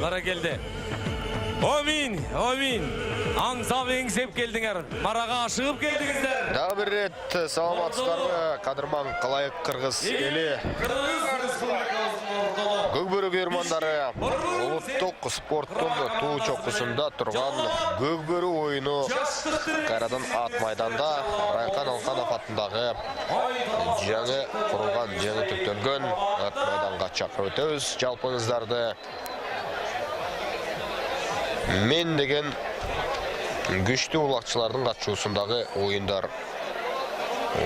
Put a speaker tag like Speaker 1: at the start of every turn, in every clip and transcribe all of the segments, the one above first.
Speaker 1: Barakeldi. Amin. Аңсап еңсеп келдіңер. Мараға ашығып келдіңіздер.
Speaker 2: Дағы бір рет саламатсыздарбы, қадырман қалайық қырғыз елі. Көкбөрі көрмандары ұлттық спорттың туу чоққысында тұрған Көкбөрі ойыны қайрадан ат майданда Райқан Алқанов атындағы жаңы құрылған, жаңы түптелген ат майданға шақырып өтеміз. Жалпыңыздарды мен деген күшті улақшылардың қатысуындағы ойындар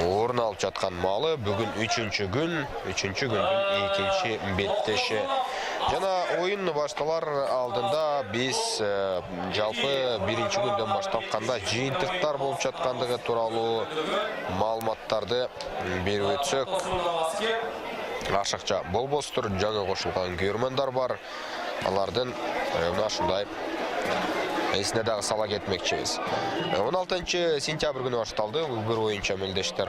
Speaker 2: орын алып жатқан малы бүгін 3-ші күндің 2-ші беттеші. Жана ойын башталар алдында біз жалпы 1-ші күнден баштапқанда жиынтықтар болып жатқандығы туралы маалыматтарды беріп өтсек. Ашықша болбостыр, жаңа қосылған көрермендер бар. Алардың ашындай есіне дағы сала кетмекчіміз. 16 сентябрь күні башталды. Бір ойынша мелдештер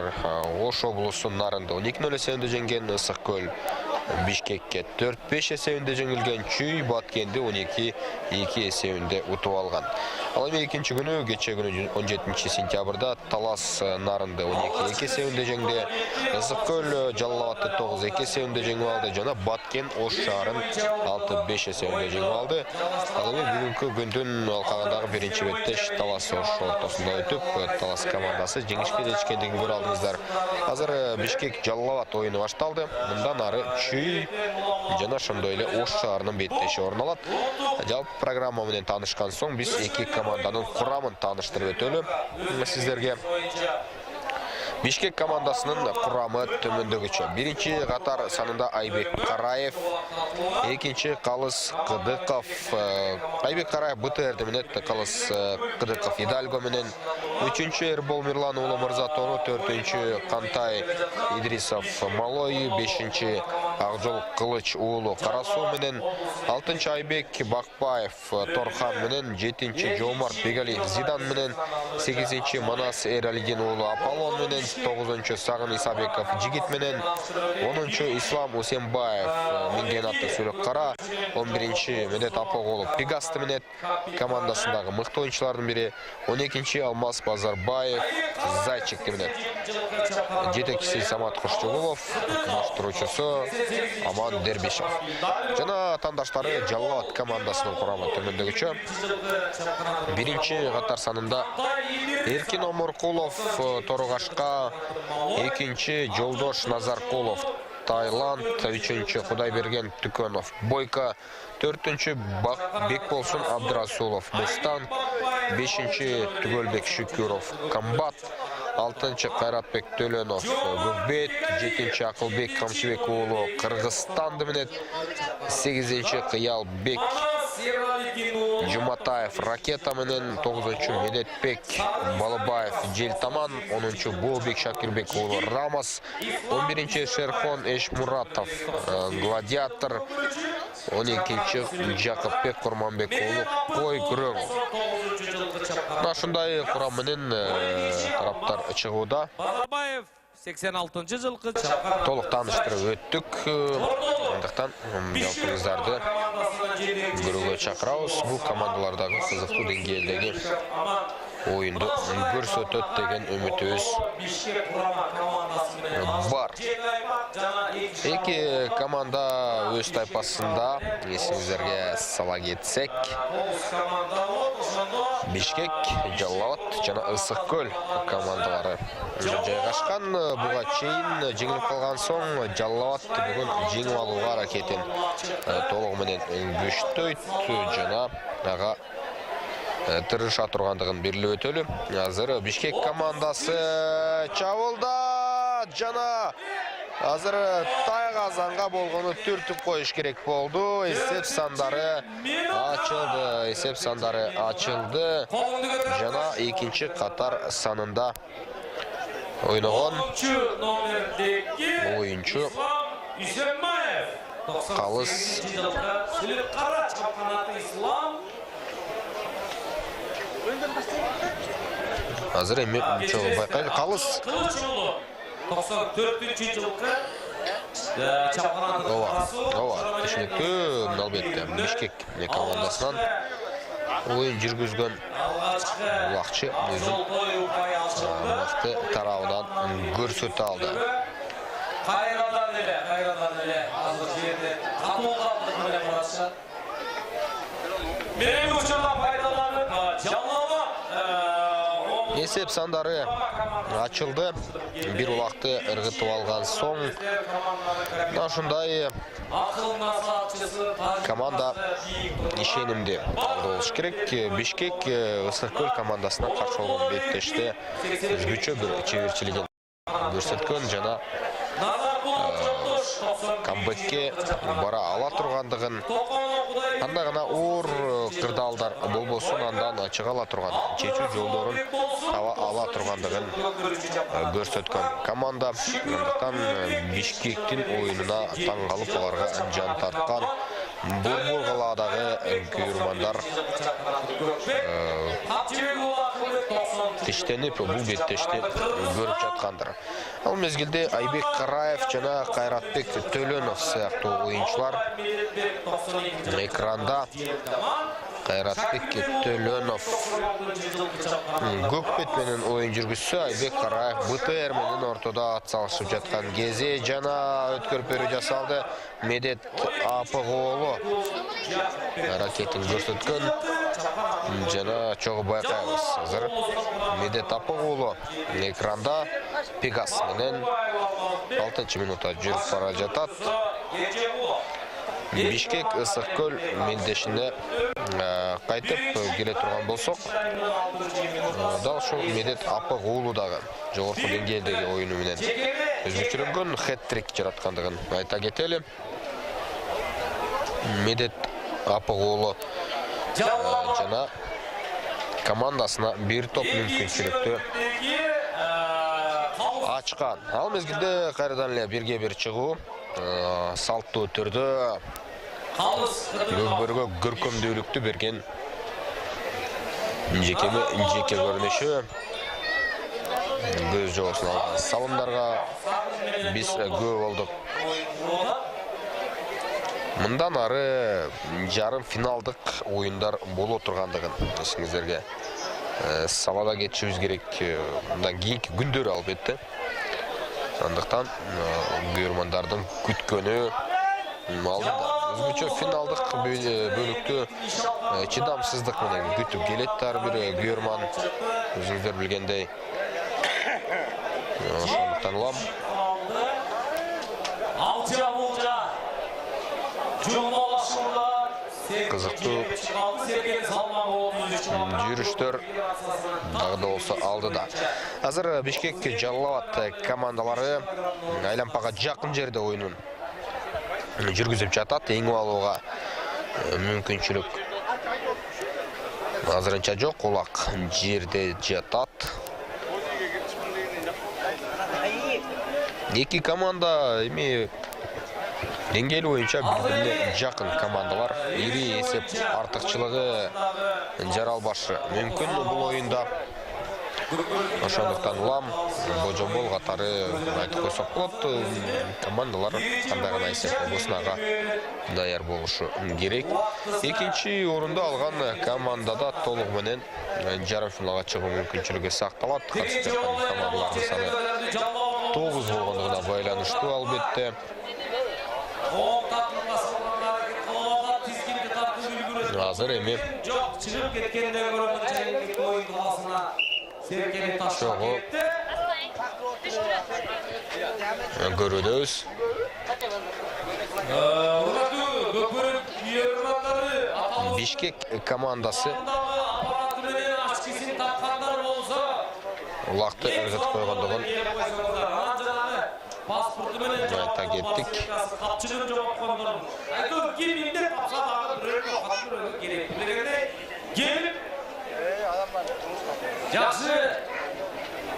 Speaker 2: Ош облысы Нарынды 12-0 есебінде жеңген, Ысықкөл Бишкекке 4-5 есебінде жеңілген, Чүй Баткенді 12-2 есебінде ұтып алған. Ал екінші күні, кеше күні 17 сентябрьда Талас Нарынды 12-2 есебінде жеңді, Ысықкөл Жаллаватты 9-2 есебінде жеңіп алды, жана Баткен Ош шарын 6-5 есебінде жеңіп алды. Ал бүгінгі күндің алқағындағы бірінші беттеш Талас Ош ортасында өтіп, Талас командасы жеңішке жеткендігін көре алдыңыздар. Қазір Бишкек Жаллават ойыны башталды. Мұндан ары Чүй жана шындойлы Ош шарының беттеші орын алады. Жалпы программамен танышқан соң біз екі команданың құрамын таныштырып өтөлі сіздерге. Бишкек командасының құрамы төмендегіше. Бірінші қатар санында Айбек Қараев, екінші Қалыс Қыдықов. Айбек Қараев БТР менен, Қалыс Қыдықов Идальго менен, үшінші Ербол Мирлан ұлы Мырзатору, төртінші Қантай Идрисов Малой, бешінші Ақжол Қылыч ұлы Қарасу менен, алтыншы Айбек Бақпаев Торхан менен, жетінші Жомарт Бегали Зидан менен, сегізінші Манас Эралидин ұлы Аполлон менен, 9-шы Сағын Исабеков Жигит менен, 10-шы Ислам Усенбаев Минген атты Сүлік Қара, 11-шы Медет Апоғолы Пегасты менет командасындағы мықты ойыншылардың бірі, 12-шы Алмас Базарбаев Зайчикті менет. Жетекшісі Самат Құшчығылов, маштырушысы Аман Дербишев. Жана таңдаштары Жаллават командасының құрамы төмендегіше. Бірінші қатар санында Эркин Омырқұлов Торғашқа, екінші Жолдош Назарқұлов Таиланд, үшінші Құдайберген Түкөнов Бойка, төртінші Бекболсын Абдрасулов Мустан, бешінші Түгөлбек Шүкүров Камбат, алтыншы Қайратбек Төленов Гүгбет, жетінші Ақылбек Қамшыбек ұлы Қырғызстанды менет, сегізінші Қиялбек Жуматаев Ракета менен, 9-шы Медетбек Балыбаев Желтаман, 10-шы Болбек Шакирбек ұлы Рамас, 11-шы Шерхон Эшмуратов Гладиатор, 12-шы Жақыпбек Құрманбек ұлы Қой Күрөң. Нашындай құрамының тараптар шығуда.
Speaker 1: 86 жылқы
Speaker 2: толық таныштырып өттік. Ондықтан жалпыңыздарды көруге шақырауыз. Бұл командалардағы қызықты деңгейдегі ойынды көрсетет деген үмітіміз бар. Екі команда өз тайпасында есіңіздерге сала кетсек, Бишкек, Жаллават жана Ысықкөл командалары жайғашқан. Бұға чейін жеңіліп қалған соң Жаллават бүгін жеңіп алуға ракетін толығыменен күшті жана аға тырыша тұрғандығын берілі өтөлі. Азыр Бишкек командасы чабылда жана азыр тайғазанға болғаны түртіп қойыш керек болды. Есеп сандары açıldı. Жана екінші қатар санында ойнаған ойыншы Қалыс Азыр эми байкайлы Қалыс
Speaker 1: 94-жылқы
Speaker 2: Ооба, түшүнүктүү, албетте. Бишкек командасынан ойын жүргүзгөн улакчы өзүн мыкты тарабынан көрсөтө алды.
Speaker 1: Кайрадан эле азыр жерде катуу калды менен баратышат. Менин учурда пайдаланып жаллама
Speaker 2: Есеп сандары ачылды. Бир улакты ыргытып алган соң ушундай команда ишенимди болуш керек. Бишкек Ысык-Көл командасына каршы болгон беттеште өзгөчө бир чеберчилигин көрсөткөн жана камбэкке бара ала тургандыгын, анда гана оор кырдаалдар болбосун, андан чыга ала турган чечүү жолдорун таба ала тургандыгын көрсөткөн команда. Андыктан Бишкектин оюнуна таң калып аларга жан тарткан Борбор калаадагы күйөрмандар тиштенип бул беттешти көрүп жаткандыр. Ал мезгилде Айбек Караев жана Кайратбек Төлөнов сыяктуу оюнчулар экранда. Кайратбек Төлөнов көкбет менен оюн жүргүзсө, Айбек Караев БТР менен ортодо ат салышып жаткан кези жана өткөрпөрү жасалды. Медет Апыгоолу аракетин көрсөткөн жана чогуу байкайбыз. Азыр Медет Апыгоолу экранда Пегас менен 6 минутта жүрүп бара жатат. Бишкек Ысык-Көл мелдешине кайтып келе турган болсок, дал ушул Медет Апыгоолу дагы жогорку деңгээлдеги оюну менен өзгөчөлөнгөн хэт-трик жараткандыгын айта кетели. Медет Апыгоолу жана командасына бир топ мүмкүнчүлүктү ачкан. Ал мезгилде кайрадан эле бирге бир чыгуу салттуу түрдө көкбөргө көркөмдүүлүктү берген жеке көрүнүшү. Көз жоосун алган салымдарга биз көп болдук. Мындан ары жарым финалдык оюндар боло тургандыгын эсиңиздерге салада кетишибиз керек. Мындан кийинки күндөр албетте. Андыктан күйөрмандардын күткөнү алдыда. Өзгөчө финалдык бөлүктү чыдамсыздык менен күтүп келет ар бир күйөрман. Өзүңүздөр билгендей. Ошондуктан улам кызыктуу жүрүштөр дагы да болсо алдыда. Азыр Бишкек Жалал-Абад командалары айлампага жакын жерде оюнун жүргүзүп жатат. Эң алууга мүмкүнчүлүк азырынча жок, улак жерде жатат. Эки команда эми деңгээли боюнча бири-бирине жакын командалар. Ири эсеп артыкчылыгы жаралбашы мүмкүн бул оюнда. Ошондуктан улам божомбол катары айтып койсок болот. Командалар кандай гана эсеп болбосун ага даяр болушу керек. Экинчи орунду алган командада толук менен жарым финалга чыгуу мүмкүнчүлүгү сакталат. Катышып жаткан командалардын саны 9 болгондугуна байланыштуу албетте. Азыр эми чогуу көрүүбүз. Бишкек командасы улакты ыргытып койгондугун айта кеттик.
Speaker 1: Жақсы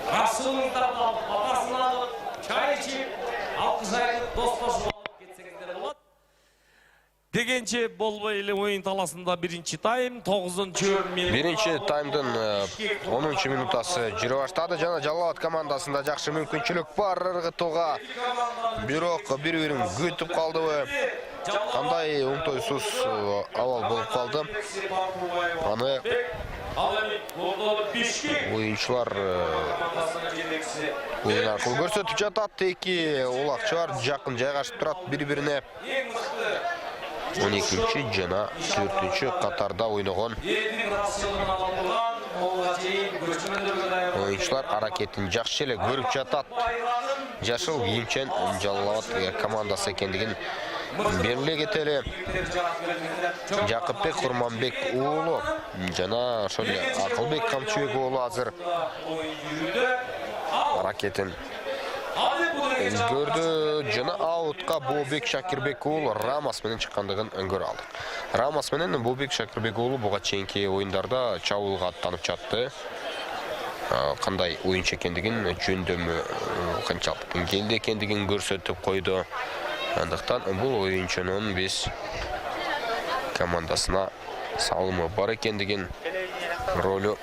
Speaker 1: қарсылықтарды алып, батасын алып, чай ішіп, алқыз айтып, достасып алып кетсеңіздер болады. Дегенче болбой эле оюн таласында биринчи тайм 9-минут.
Speaker 2: Биринчи таймдын 10 минутасы жүрө баштады жана Жалалат командасында жакшы мүмкүнчүлүк бар ыргытууга. Бирок бири-бирин күтүп калдыбы? Кандай оңтойсуз абал болуп калды. Аны оюнчулар оюн аркылуу көрсөтүп жатат. Эки улакчылар жакын жайгашып турат бири-бирине. 12-чи жана 4-чү катарда ойногон оюнчулар аракетин жакшы эле көрүп жатат. Жашыл кийимчен Жалалат командасы экендигин белгилей кетели. Жакыпбек Курманбек уулу жана ошол эле Акылбек Камчыбек уулу азыр аракетин көрдү жана аутка Бобек Шакирбек уулу Рамас менен чыккандыгын көрө алдык. Рамас менен Бобек Шакирбек уулу буга чейинки оюндарда чабуулга аттанып жатты. Кандай оюнчу экендигин, жөндөмү канчалык деңгээлде экендигин көрсөтүп койду. Андыктан бул оюнчунун биз командасына салымы бар экендигин, ролу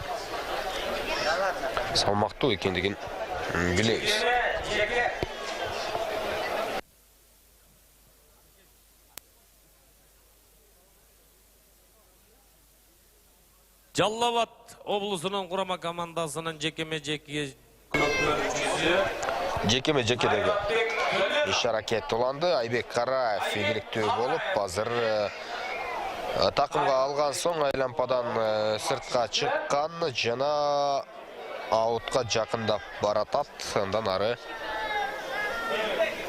Speaker 2: салмактуу экендигин билебиз.
Speaker 1: Жалал-Абад облусунун курама командасынын жекеме-жеки көпөрчүсү
Speaker 2: Жекеме-жекедеги иш аракет уланды. Айбек Караев ийгиликтүү болуп, азыр такымга алган соң айлампадан сыртка чыккан жана аутка жакындап баратат. Андан ары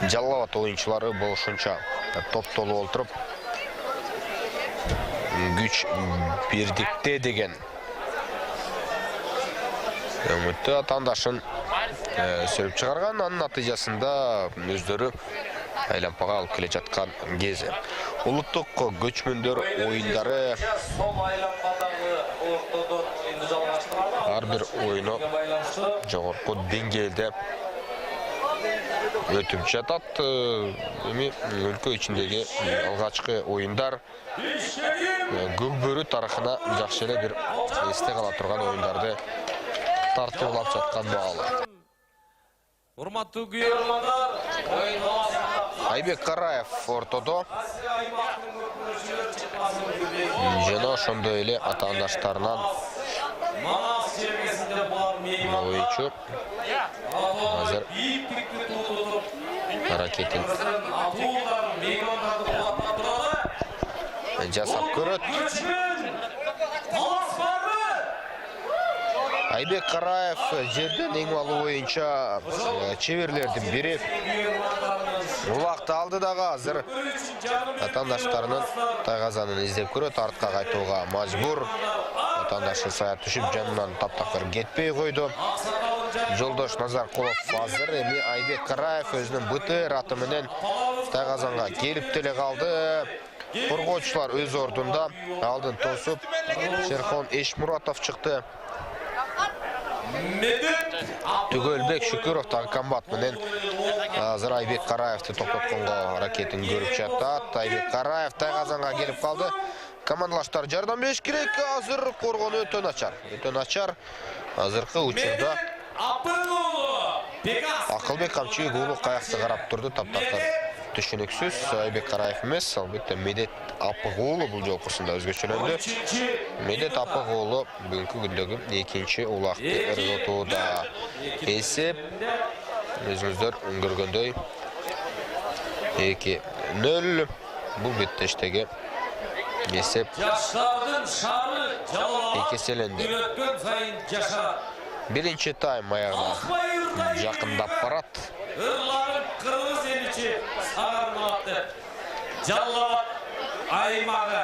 Speaker 2: Жалал-Абад оюнчулары болушунча топтолуп олтуруп күч бирдикте деген үмүттүү атаандашын сүрүп чыгарган. Анын натыйжасында өздөрү айлампага алып келе жаткан кези. Улуттук көчмөндөр оюндары ар бир оюну жогорку деңгээлде өтүп жатат. Эми өлкө ичиндеги алгачкы оюндар Көкбөрү тарыхына жакшы эле бир эсте кала турган оюндарды тартуулап жаткан маалы.
Speaker 1: Урматтуу күйөрмандар, оюн таласында
Speaker 2: Айбек Караев ортодо жана ошондой эле атаандаштарынан
Speaker 1: Манас жергесинде бар
Speaker 2: оюнчу азыр аракетин жасап көрөт. Айбек Караев жерден эң малуу боюнча чеберлердин бири. Улакты алды дагы азыр атаандаштарынын тайгазанын издеп көрөт, артка кайтууга мажбур. Атаандашы саят түшүп жанынан таптакыр кетпей койду. Жолдош Назаркулов азыр эми Айбек Караев өзүнүн БТР аты менен тайгазанга келип деле калды. Коргоочулар өз ордунда алдын тосуп, Шерхон Эшмуратов чыкты. Түгөлбек Шүкүров тагы комбат менен азыр Айбек Караевди токтотконго аракетин көрүп жатат. Айбек Караев тайгазанга келип калды. Командалаштар жардам бериш керек. Азыр коргону өтө начар. Өтө начар. Азыркы учурда Акылбек Камчыбек уулу каякты карап турду. Таптакыр түшүнүксүз. Айбек Караев эмес, албетте Медет Апык уулу бул жолкусунда өзгөчөлөндү. Медет Апык уулу бүгүнкү күндөгү экинчи улакты ыргытууда. Эсеп өзүңүздөр көргөндөй 2-0 бул беттештеги эсеп
Speaker 1: жаштардын шары Жалал-Абад
Speaker 2: экеселенди.
Speaker 1: өткөн сайын жашар.
Speaker 2: Биринчи тайм аягына жакындап барат.
Speaker 1: Ырларын кыргыз эличи сагарматты. Жалал-Абад аймагы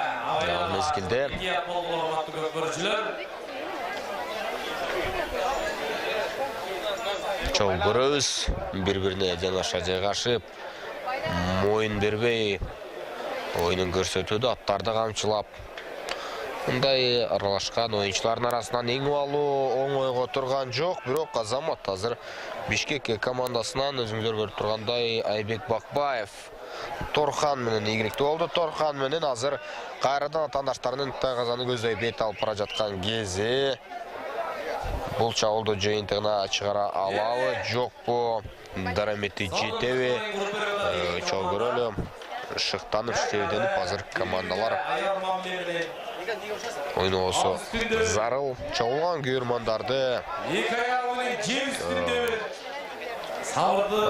Speaker 2: мезгилде
Speaker 1: урматтуу көпөрчүлөр.
Speaker 2: чогуу көрөбүз. Бири-бирине жанаша жайгашып, моюн бербей оюнун көрсөтүүдө аттарды камчылап. Мындай аралашкан оюнчулардын арасынан эң алуу оңойго турган жок, бирок Азамат азыр Бишкек командасынан өзүңүздөр көрүп тургандай Айбек Бакбаев Торхан менен ийгиликтүү болду. Торхан менен азыр кайрадан атаандаштарынын тайгазаны көздөй бет алып бара жаткан кези. Бул чабуулду жыйынтыгына чыгара алабы, жокпу? Дарамети жетеби? Чоң көрөлү. Шыктанып иштебеденип азыр командалар ойносу зарыл чогулган көрмандарды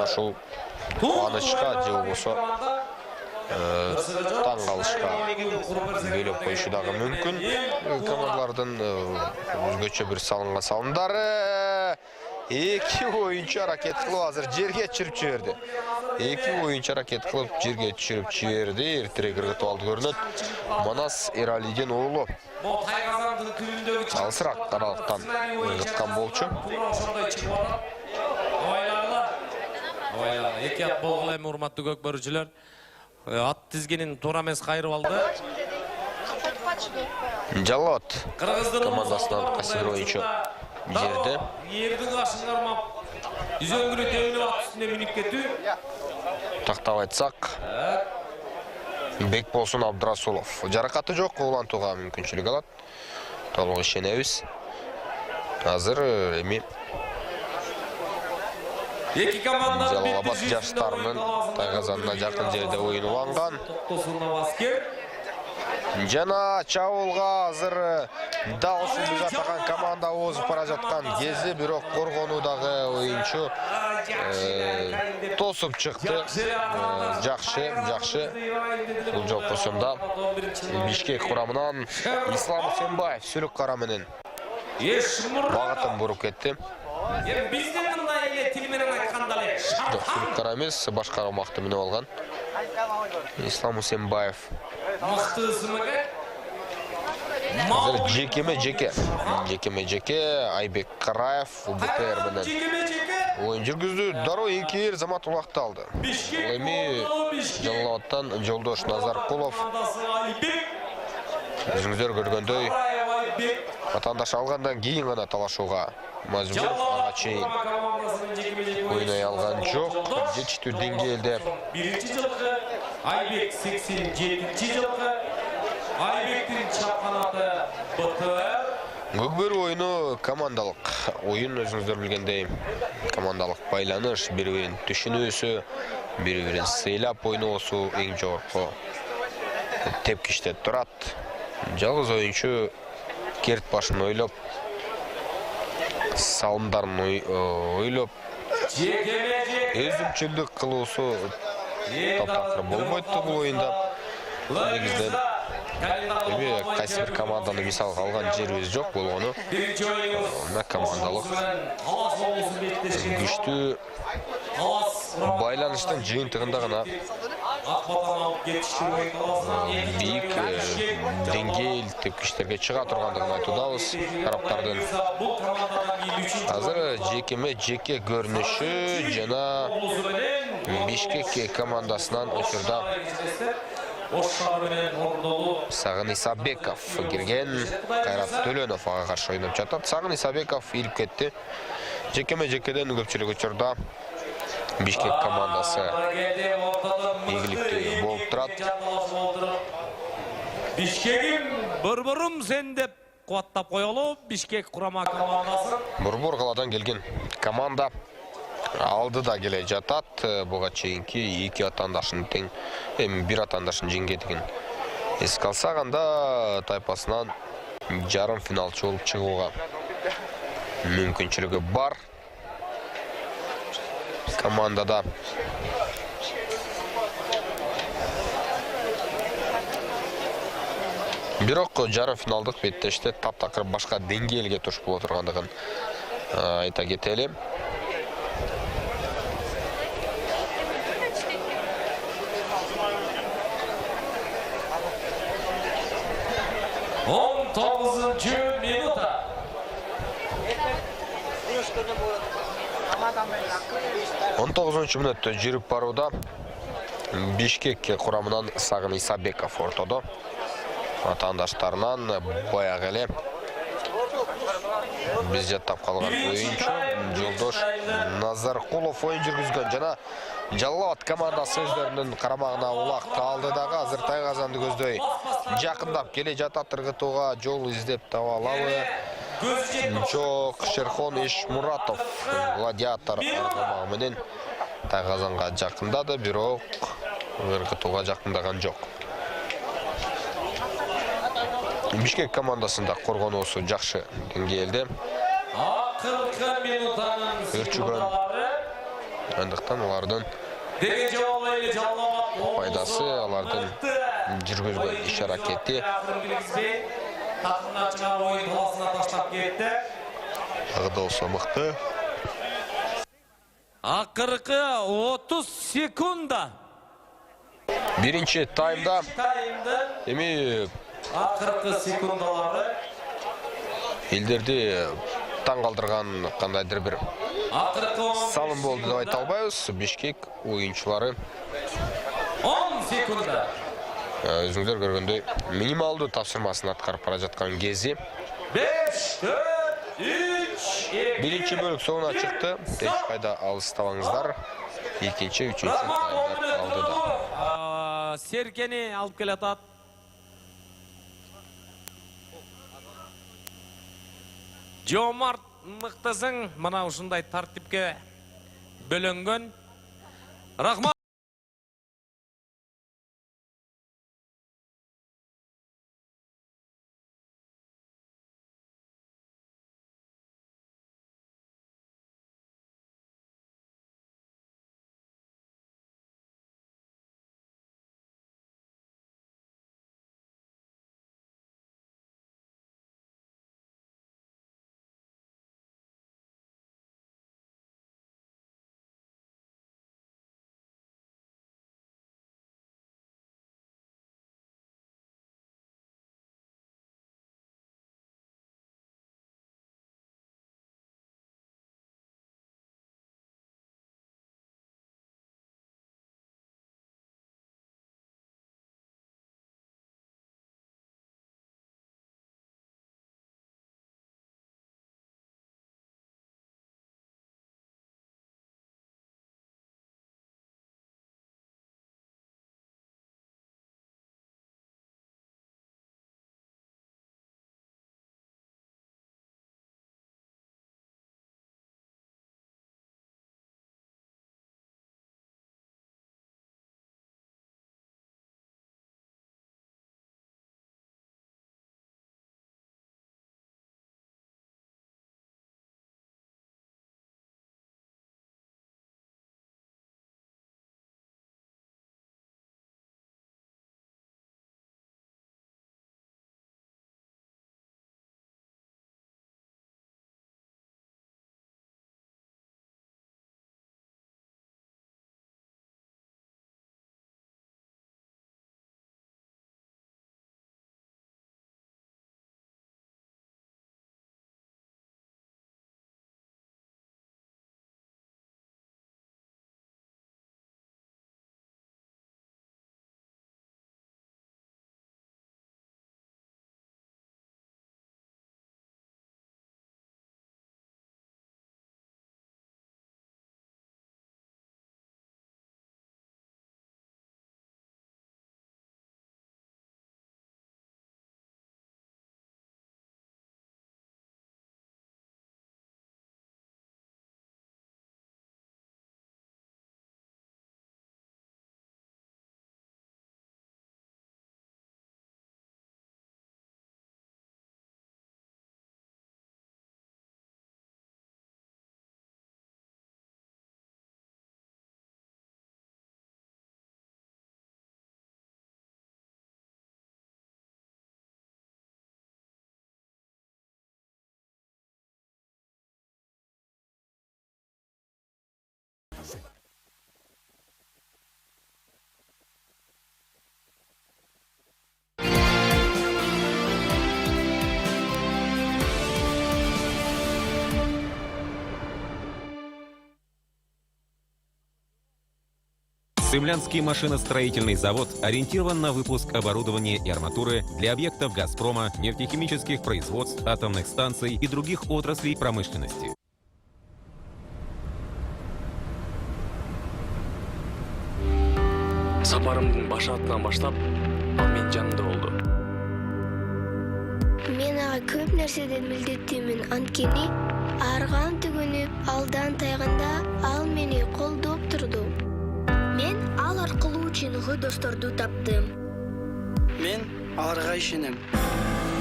Speaker 2: ушул кубанычка же болбосо таң калышка бөлөп коюшу дагы мүмкүн. Командалардын өзгөчө бир салынган салымдары. Эки оюнчу аракет кылып азыр жерге түшүрүп жиберди. Эки оюнчу аракет кылып жерге түшүрүп жиберди. Эртерээк ыргытып алды көрүнөт. Манас Эралидин уулу. Алысыраак аралыктан ыргыткан болчу.
Speaker 1: Эки ат болгула эми урматтуу көк көрүүчүлөр. Ат тизгинин туура эмес кайрып алды.
Speaker 2: Жалот командасынан кайсы оюнчу жерде.
Speaker 1: Ердің ашыңдар ма? Үзөңгүлү төгүлүп ат үстүнө минип кетүү.
Speaker 2: Тактап айтсак, Бекболсун Абдрасулов. Жаракаты жок, улантууга мүмкүнчүлүк алат. Толук ишенебиз. Азыр эми
Speaker 1: Эки команда
Speaker 2: Жалалабад жаштарынын тайгазанына жакын жерде оюн уланган. Жана чабуулга азыр дал ушул биз атаган команда озуп бара жаткан кези, бирок коргонуудагы оюнчу тосуп чыкты. Жакшы. Бул жолкосунда Бишкек курамынан Ислам Усенбаев сүлүк кара менен багытын буруп кетти.
Speaker 1: Биздин мындай эле тил менен айтканда эле
Speaker 2: Сүлүк кара эмес, башка аймакты минип алган. Ислам Усенбаев. Азыр жекеме-жеке Айбек Караев УБТР менен оюн жүргүздү. Дароо эки замат улакты алды. Эми Жалалабадтан Жолдош Назаркулов. Өзүңүздөр көргөндөй атаандаш алгандан кийин гана талашууга мажбур. Ага чейин ойной алган жок. Жетиштүү деңгээлде.
Speaker 1: Биринчи жылкы Айбек 87-чи жылкы Айбектин чапканаты БТР.
Speaker 2: Көкбөрү оюну командалык оюн, өзүңүздөр билгендей, командалык байланыш, бири-бирин түшүнүүсү, бири-бирин сыйлап ойноосу эң жогорку тепкичте турат. Жалгыз оюнчу керт башын ойлоп, салымдарын ойлоп, өзүмчүлдүк кылуусу таптакыр болбойт бул оюнда. Негизинен эми кайсы бир команданы мисалга алган жерибиз жок болгону. Мына командалык күчтүү байланыштын жыйынтыгында гана бийик деңгээл тепкичтерге чыга тургандыгын айтуудабыз тараптардын. Азыр жекеме-жеке көрүнүшү жана Бишкек командасынан учурда Сагын Исабеков кирген. Кайрат Төлөнов ага каршы ойноп жатат. Сагын Исабеков илип кетти. Жекеме-жекеден көпчүлүк учурда Бишкек командасы ийгиликтүү болуп турат.
Speaker 1: Бишкегим борборум сен деп кубаттап коелу. Бишкек курама командасы.
Speaker 2: Борбор каладан келген команда алдыда келе жатат. Буга чейинки эки атаандашын тең, эми бир атаандашын жеңгендигин эске алсак, анда тайпасынан жарым финалчы болуп чыгууга мүмкүнчүлүгү бар командада. Бирок жарым финалдык беттеште таптакыр башка деңгээлге туш боло тургандыгын айта кетели. Минута. 19 мүнөттө жүрүп барууда Бишкек курамынан Сагын Исабеков ортодо. Атаандаштарынан баягы эле Biz жаттап қалған ойыншы Жолдош Назарқұлов ойын жүргізген жана Жалалабад командасы өздерінің қарамағына улақты алды дағы азыр Тайғазанды көздөй жақындап келе жата тыргытууга жол издеп таба алабы. Жоқ Шерхон Ишмуратов гладиатор аргамагы менен Тайғазанга жақындады, бирок тыргытууга жақындаган жоқ. Бишкек командасында коргонуусу жакшы деңгээлде.
Speaker 1: Акыркы минутанын
Speaker 2: секундалары. Андыктан алардын пайдасы, алардын жүргүзгөн иш аракети
Speaker 1: такымдан чыгар оюн таласына таштап кетти.
Speaker 2: Ага да болсо мыкты.
Speaker 1: Акыркы 30 секунда.
Speaker 2: Биринчи таймда эми
Speaker 1: акыркы секундалары
Speaker 2: элдерди таң калтырган кандайдыр бир салым болду деп айта албайбыз. Бишкек оюнчулары
Speaker 1: 10 секунда.
Speaker 2: Өзүңүздөр көргөндөй минималдуу тапшырмасын аткарып бара жаткан кези.
Speaker 1: 5, 4, 3, 2.
Speaker 2: Биринчи бөлүк соңуна чыкты. Эч кайда алыстабаңыздар. Экинчи, үчүнчү таймдар алдыда.
Speaker 1: Серкени алып келатат. Жомарт мыктысың, мына ушундай тартипке бөлөнгөн. Рахмат.
Speaker 3: Цимлянский машиностроительный завод ориентирован на выпуск оборудования и арматуры для объектов «Газпрома», нефтехимических производств, атомных станций и других отраслей промышленности.
Speaker 4: Сапарымдын башатынан баштап, ал менин жанымда болду.
Speaker 5: Мен ага көп нерседен милдеттимин, анткени арган түгүнүп, алдан тайганда ал мени колдоп турду. Мен ал аркылуу чыныгы досторду таптым.
Speaker 6: Мен аларга ишенем.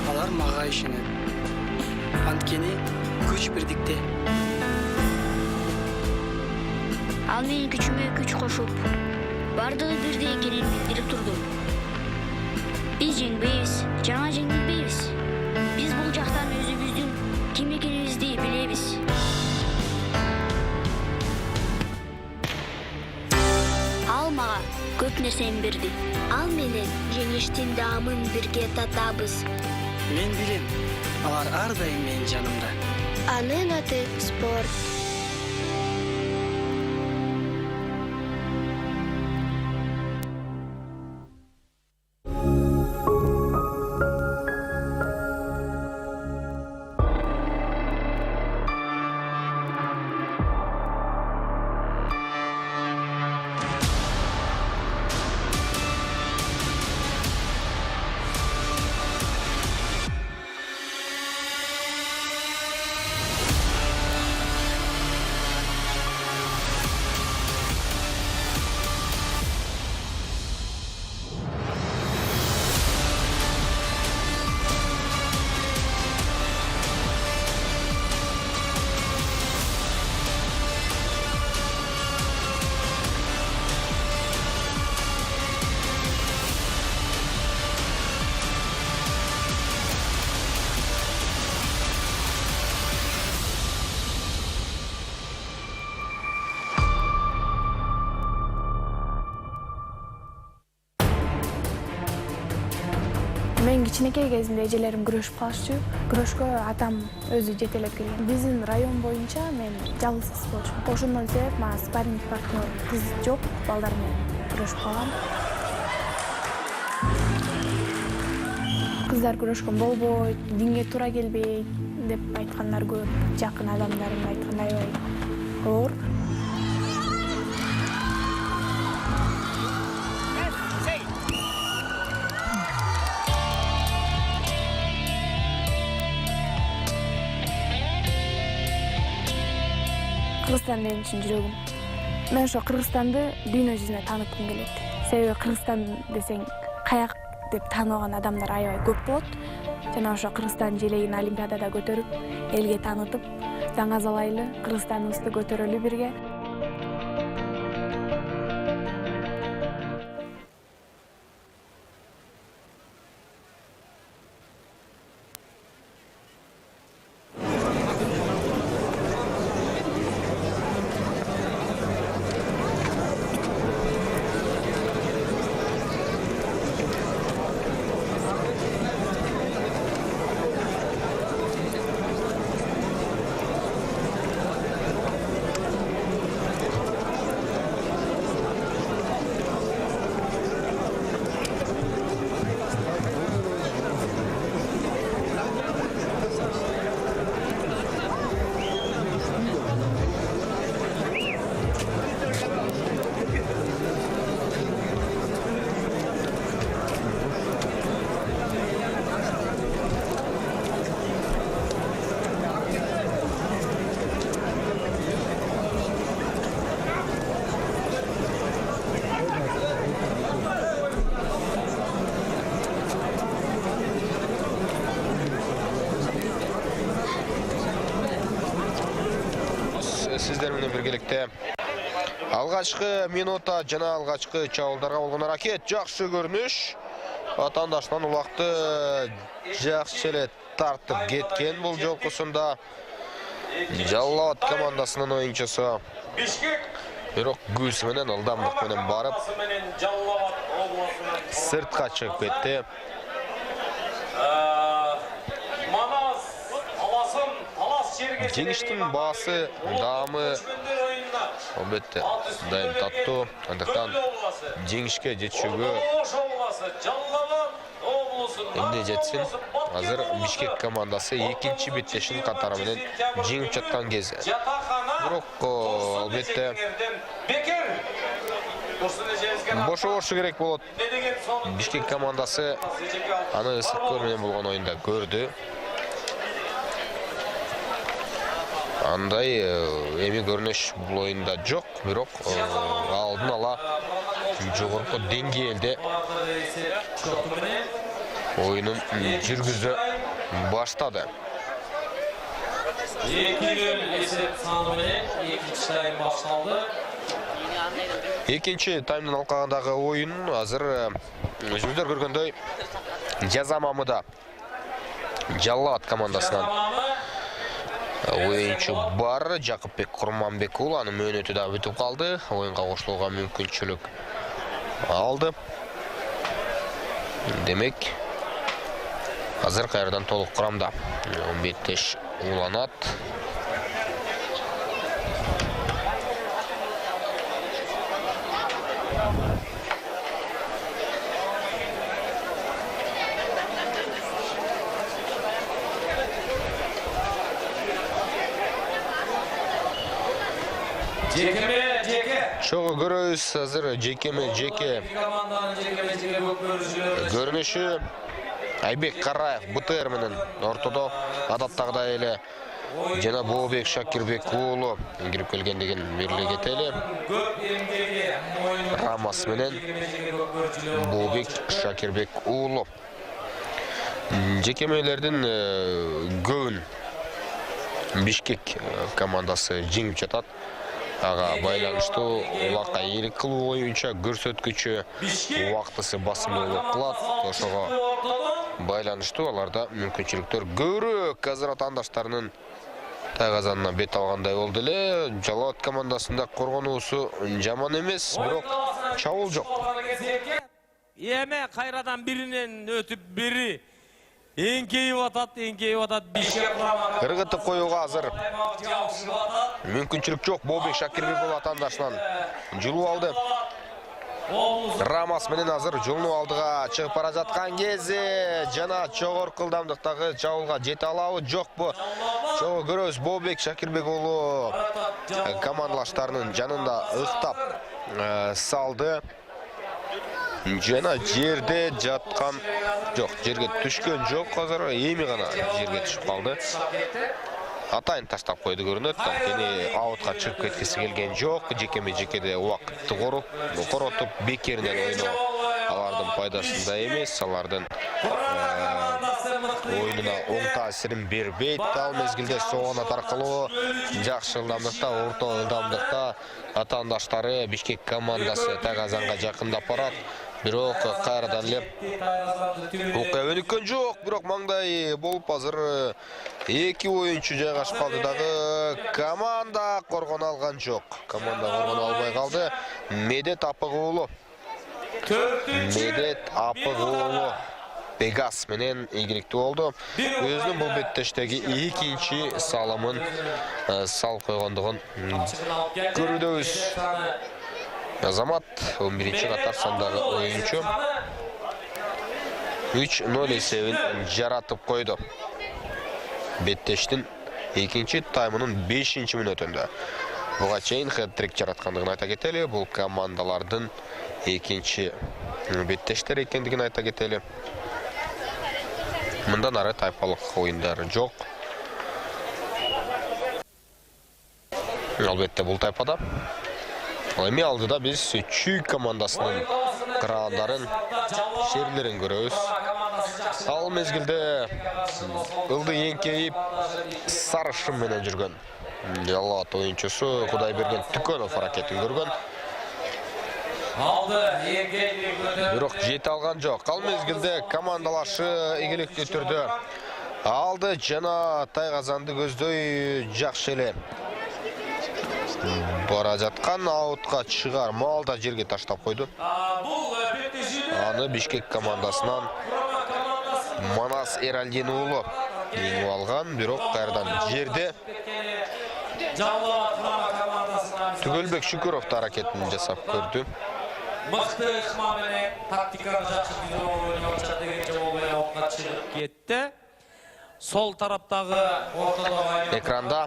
Speaker 6: Алар мага ишенет. Анткени күч бирдикте.
Speaker 5: Ал менин күчүмө күч кошуп, бардыгы бирдей экенин билдирип турду. Биз жеңбейбиз, жана жеңилбейбиз. Биз бул жактан өзүбүздүн ким экенибизди билебиз. Ал мага көп нерсени берди. Ал менен жеңиштин даамын бирге татабыз.
Speaker 6: Мен билем, алар ар дайым менин жанымда.
Speaker 5: Анын аты спорт.
Speaker 7: Мен кичинекей кезимде эжелерим күрөшүп калышчу. Күрөшкө атам өзү жетелеп келген. Биздин район боюнча мен жалгыз болчумун. Ошондон себеп мага спарринг партнер кыз жок, балдар менен күрөшүп калгам. Кыздар күрөшкөн болбойт, динге туура келбейт деп айткандар көп. Жакын адамдарым айткандай оор. Кыргызстан менин үчүн жүрөгүм. Мен ошо Кыргызстанды дүйнө жүзүнө тааныткым келет. Себеби Кыргызстан десең каяк деп тааныбаган адамдар аябай көп болот. Жана ошо Кыргызстан желегин Олимпиадада көтөрүп, элге таанытып, даңазалайлы, Кыргызстаныбызды көтөрөлү бирге.
Speaker 2: Сиздер менен биргеликте алгачкы минута жана алгачкы чабуулдарга болгон аракет жакшы көрүнүш. Атандаштан улакты жакшы эле тартып кеткен бул жолкусунда. Жаллат командасынын оюнчусу. Бирок күз менен ылдамдык менен барып сыртка чыгып кетти. Жеңиштин баасы даамы Албетте дайым татту. Андықтан жеңішке жетшуге эмне жетсин. Азыр Бишкек командасы экинчи беттешин катары менен жеңип жаткан кези. Бирок албетте бошу керек болот. Бишкек командасы аны ысык көрүнөн болгон оюнда көрдү. Андай эми көрүнүш бул оюнда жок, бирок алдын ала жогорку деңгээлде оюнун жүргүзө баштады. Экинчи таймдын алкагындагы оюн азыр өзүңүздөр көргөндөй Жазамамыда Жаллат командасынан оюнчу бар. Жакыпбек Курманбек уулу анын мөөнөтү да бүтүп калды. Оюнга кошулууга мүмкүнчүлүк алды. Демек, азыр кайрадан толук курамда 15 уланат. Чогуу көрөбүз азыр жеке көрүнүшү. Айбек Караев БТР менен ортодо адаттагыдай эле жана Бообек Шакирбек уулу кирип келгендигин белгилей кетели. Рамас менен Бообек Шакирбек уулу. Жекемелердин көбүн Бишкек командасы жеңип жатат. Ага байланыштуу улакка ийгилик кылуу боюнча көрсөткүчү убактысы басымдуулук кылат. Ошого байланыштуу аларда мүмкүнчүлүктөр көбүрөөк. Азыр атаандаштарынын тайгазанына бет алгандай болду эле. Жалат командасында коргонуусу жаман эмес, бирок чабуул жок.
Speaker 1: Эме кайрадан биринен өтүп бири эңкейип атат. Бишкек курамы
Speaker 2: Ыргытып коюуга азыр мүмкүнчүлүк жок. Бообек Шакирбек уулу атаандаштынан жулуп алды. Рамас менен азыр жолуну алдыга чыгып бара жаткан кези жана жогорку ылдамдыктагы чабуулга жете алабы жокпу? Чогуу көрөбүз. Бообек Шакирбек уулу командалаштарынын жанында ыктап салды. Жана жерде жаткан жок, жерге түшкөн жок. Азыр эми гана жерге түшүп калды. Атайын таштап койду көрүнөт. Анткени аутка чыгып кеткиси келген жок. Жекеде убакытты коротуп бекеринен ойноо алардын пайдасында эмес. Алардын оюнуна оң таасирин бербейт. Ал мезгилде соонат аркылуу жакшы ылдамдыкта, орто ылдамдыкта атаандаштары Бишкек командасы тайгазанга жакындап барат. Бирок кайрадан эле окуя өнүккөн жок. Бирок маңдай болуп азыр эки оюнчу жайгашып калды дагы. Команда коргоно алган жок. Команда коргоно албай калды. Медет Апыгуулу Пегас менен ийгиликтүү болду. Өзүнүн бул беттештеги экинчи салымын салып койгондугун көрүүдөбүз. Азамат 11-чи катар сандагы оюнчу 3-0 эсебин жаратып койду. Беттештин экинчи таймынын 5-чи мүнөтүндө. Буга чейин хэт-трик жараткандыгын айта кетели. Бул командалардын экинчи беттештер экендигин айта кетели. Мындан ары тайпалык оюндар жок. Албетте бул тайпада эми алдыда биз Чүй командасынын кыраандарын, шерлерин көрөбүз. Ал мезгилде ылды эңкейип сарышым менен жүргөн Жалат оюнчусу Кудайберген Түкөнов аракетин көргөн. Бирок жете алган жок. Ал мезгилде командалашы ийгиликтүү түрдө алды жана тайгазанды көздөй жакшы эле бара жаткан. Аутка чыгар маалда жерге таштап койду. Аны Бишкек командасынан Манас Эралдин уулу жеңип алган. Бирок кайрадан жерде Түгелбек Шүкүров да аракетін жасап көрді.
Speaker 1: Мықты ықмаменен тактиканы жақсы ойнап деген жауабы оққа шығып кетті. Сол тараптағы ортадағы
Speaker 2: Экранда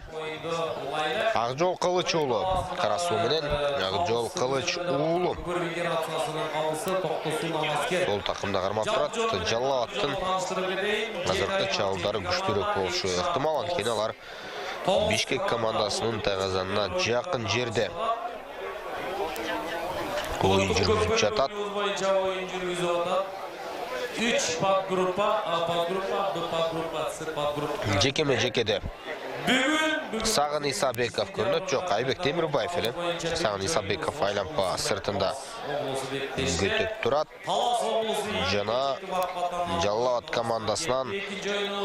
Speaker 2: Ақжол Қылыч ұлы қарасу менен Ақжол Қылыч ұлы сол тақымда қармап тұрады. Жаллауаттың қазіргі чауылдары күштірек болшы ықтимал анкеналар Бишкек командасының тағазанына жақын жерде ойын жүргізіп жатады.
Speaker 1: 3 подгруппа, А подгруппа, Б подгруппа, С подгруппа.
Speaker 2: Жекеме-жекеде Сағын Исабеков көрінеді. Жоқ, Айбек Темірбаев елі. Сағын Исабеков айланпа сыртында көтіп тұрады. Жана Жаллауат командасынан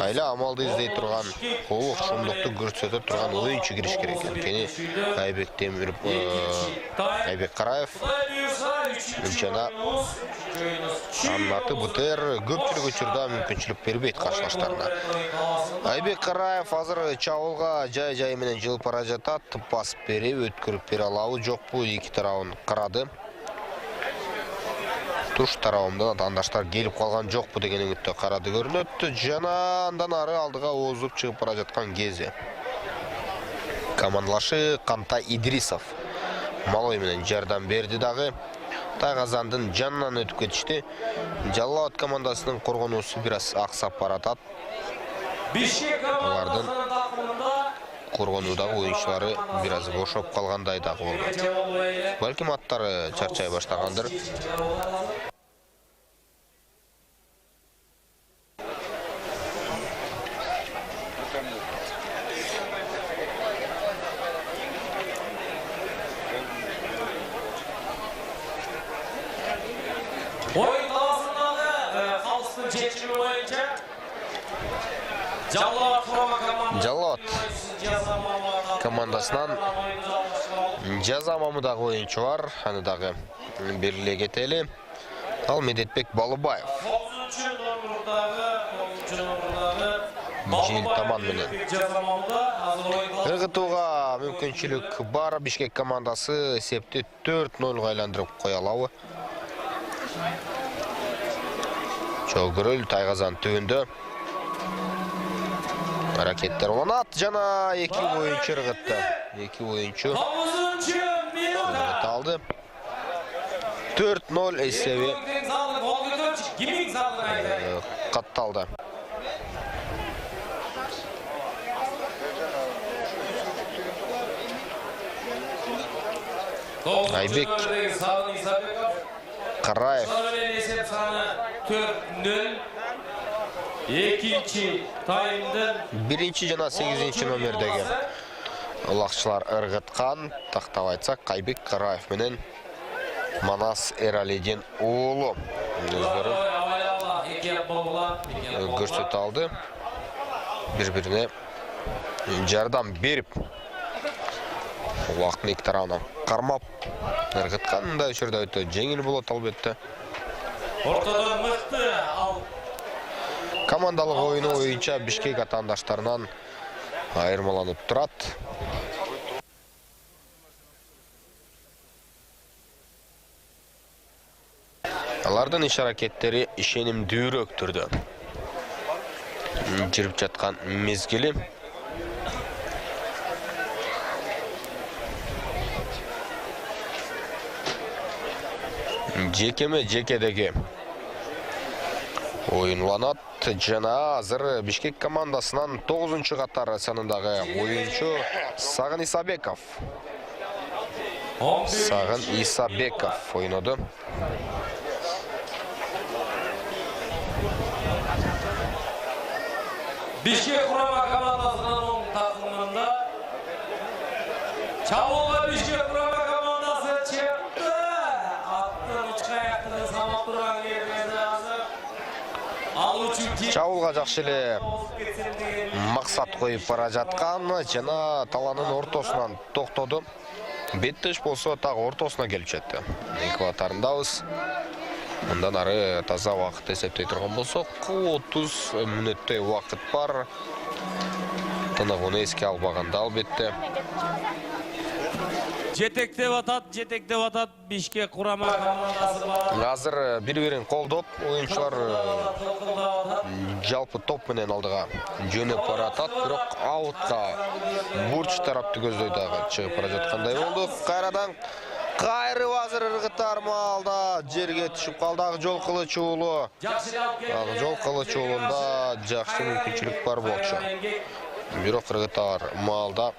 Speaker 2: айла амалды іздей тұрған, қолық шумдықты көрсетіп тұрған ойыншы кіріш керек. Кені Айбек Қараев жана Аннаты Бұтер көпчілік өчірді мүмкіншілік бербейді қарсылаштарына. Айбек Қараев азыр чауылға жай-жай менен жыл пара жатат, пас бере, өткіріп бере алауы жоқ бұл екі тарауын қарады. Туш тарауымдан атандаштар келіп қалған жоқ бұл деген үмітті қарады көрінөтті. Жана андан ары алдыға озып шығып пара жатқан кезі. Командалашы Қанта Идрисов Малой менен жардам берді дағы. Тайғазандың жанынан өтіп кетішті. Жаллауат командасының қорғанусы біраз ақсап баратат. Олардың қорғанудағы ойыншылары біраз бошоп қалғандай дағы болды. Бәлкім аттары чарчай баштағандыр.
Speaker 1: Oyun talasındağı kalsın çekimi boyunca
Speaker 2: Жаллауат командасынан жаза мамыдағы ойыншы бар. Аныдағы белгіле кетелі. Ал Медетбек Балыбаев. Жел таман менен. Ығытуға мүмкіншілік бар. Бишкек командасы септі 4-0 айландырып қоялауы. Чогүрүл Тайғазан түгінді. Ракеттер онат, жана екі ойыншы ырғытты. Екі ойыншы алды. 4-0 есебі қатталды. Айбек Қараев
Speaker 1: Екінші таймдың
Speaker 2: бірінші жана 8-ші номердегі ұлақшылар ырғытқан. Тақтап айтсақ, Айбек Қараев менен Манас Эралиден ұлы өздері көрсет алды. Бір-біріне жардам беріп уақытын екі тарауына қармап ырғытқан. Да үшірді өтті жеңіл болады албетті.
Speaker 1: ортадан мықты ал
Speaker 2: Командалық ойыны ойынша Бишкек атандаштарынан айырмаланып тұрады. Алардың іш әрекеттері ишенимдүүрөөк түрдө жүріп жатқан мезгілі. Жекеме-жекедегі ойынланат. Жана азыр Бишкек командасынан 9-ші қатар санындағы ойыншы Сағын Исабеков. Сағын Исабеков ойнады.
Speaker 1: Бишкек құрама командасынан оның тақымында Чауылға Бишкек құрама командасы чепті. Аттың үш қаяқтығы самап тұрған ердегі азыр.
Speaker 2: Чауылға жақшылы мақсат қойып бара жатқан. Жана таланын ортосынан тоқтады. Беттіш болса тағы ортосына келіп жетті. Экваторындауыз. Ондан ары таза уақыт есептей тұрған болса, 30 минуттай уақыт бар. Тынығыны еске албағанда албетті.
Speaker 1: Жетектеп атат Бишкек курама командасы бар.
Speaker 2: Азыр бири-бирин колдоп, оюнчулар жалпы топ менен алдыга жөнөп баратат, бирок аутка бурч тарапты көздөй дагы чыгып бара жаткандай болду. Кайрадан кайрып азыр ыргытар маалда жерге түшүп калды. Жол кылычы уулу. Жол кылычы уулунда жакшы мүмкүнчүлүк бар болчу. Бирок ыргытар маалда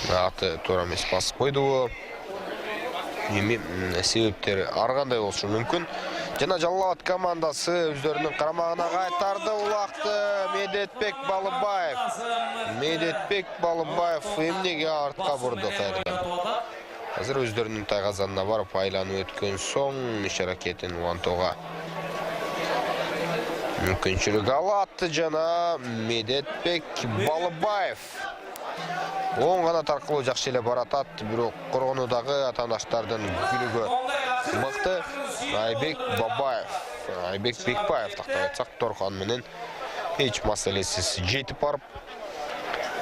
Speaker 2: аты туура эмес басып койду. Эми себептери ар кандай болушу мүмкүн. Жана Жалал Абад командасы өздөрүнүн карамагына кайтарды улакты. Медетбек Балыбаев эмнеге артка бурду кайрадан. Азыр өздөрүнүн тайгазанына барып айланып өткөн соң иш аракетин улантууга мүмкүнчүлүк алат. Жана Медетбек Балыбаев оң канат аркылуу жакшы эле баратат, бирок коргонуудагы атаандаштардын күлүгө мыкты. Айбек Бекбаев тактап айтсак, Торкан менен эч маселесиз жетип барып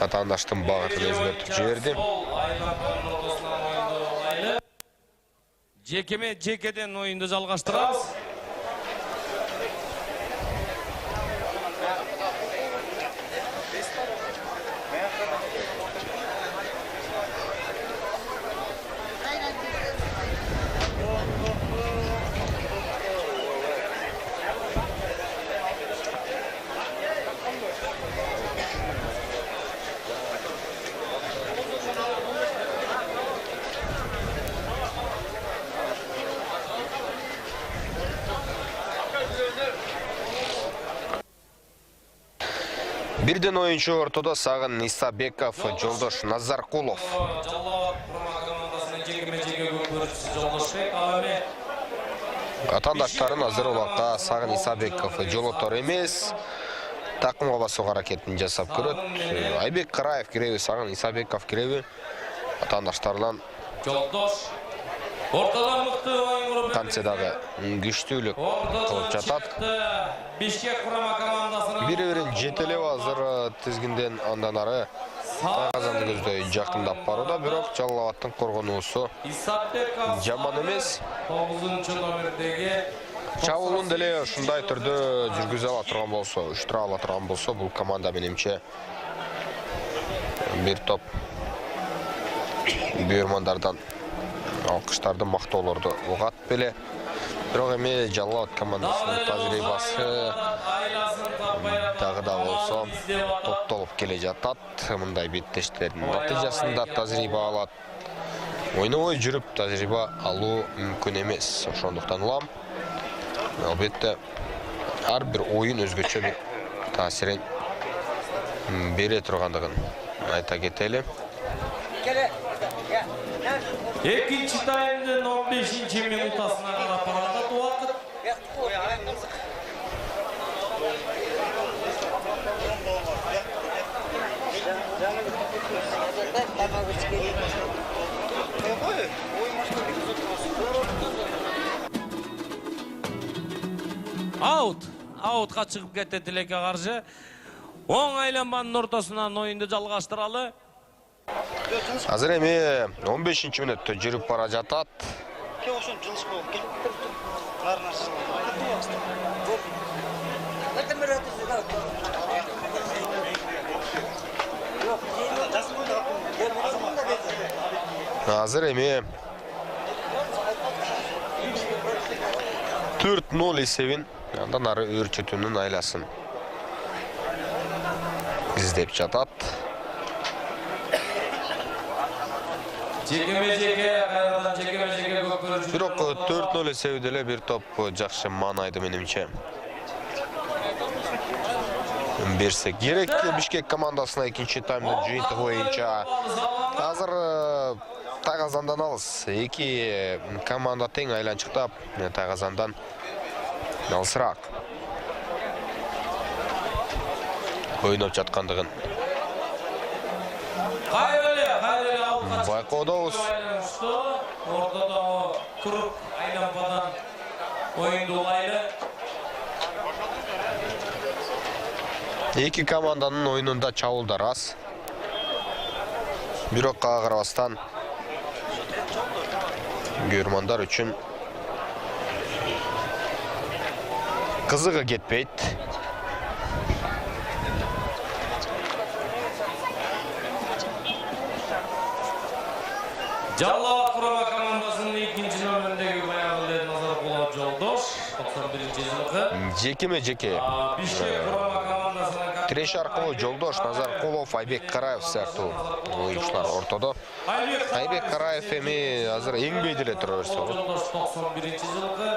Speaker 2: атаандаштын багытын өзгөртүп жиберди.
Speaker 1: Жекеден оюнду жалгаштырабыз.
Speaker 2: Бирден оюнчу ортодо Сагын Исабеков, Жолдош Назаркулов. Атаандаштарын азыр улакка Сагын Исабеков жолотор эмес, такымга басууга аракетин жасап көрөт. Айбек Караев киреби, Сагын Исабеков киреби. Атаандаштардан
Speaker 1: Ортадан мыкты оюн
Speaker 2: кантседагы күчтүүлүк кылып жатат.
Speaker 1: Бишкек курама командасына
Speaker 2: Бири-бирин жетелеп азыр тизгинден андан ары тайгазанды көздөй жакындап барууда, бирок Жалал Абадтын коргонуусу жаман эмес.
Speaker 1: 9-номердеги
Speaker 2: Чабуулун деле ушундай түрдө жүргүзө ала турган болсо, уштура ала турган болсо, бул команда менимче бир топ бүйөрмандардан алкыштарды, мактоолорду угат беле. Бирок эми Жалал Абад командасынын тажрыйбасы дагы да болсо топтолуп келе жатат. Мындай беттештердин натыйжасында тажрыйба алат. Ойнобой жүрүп тажрыйба алуу мүмкүн эмес. Ошондуктан улам албетте ар бир оюн өзгөчө бир таасирин бере тургандыгын айта кетели.
Speaker 1: Экинчи таймдын 15-минутасына карап баратат убакыт. Аутка чыгып кетти Тилекке каршы. Оң айланманын ортосунан оюнду жалгаштыралы.
Speaker 2: Азыр эми 15-мүнөттө жүрүп бара жатат. Азыр эми 4-0 эсебин андан ары өөрчөтүүнүн айласын издеп жатат. Бирок 4-0 эсеби деле бир топ жакшы маанайды менимче. Берсе керек Бишкек командасына экинчи таймдын жыйынтыгы боюнча. Азыр Тайгазандан алыс. Эки команда тең айланчыктап, Тайгазандан алысыраак ойноп жаткандыгын байкоодобуз.
Speaker 1: Ортодо туруп айланбадан оюнду улайлы.
Speaker 2: Эки команданын оюнунда чабуулдар аз. Бирокка карабастан көрмандар үчүн кызыгы кетпейт.
Speaker 1: Жаллабат құрама командасының екінші нөміріндегі баяғылден назар болат Жолдош, 91-ші жылғы.
Speaker 2: Жекеме-жеке.
Speaker 1: Бишкек құрама командасының
Speaker 2: Тиреш аркылуу Жолдош, Назаркулов, Айбек Караев сыяктуу оюнчулар ортодо. Айбек Караев эми азыр эңбейди эле тура берсе.
Speaker 1: Жолдош 91-ші жылғы.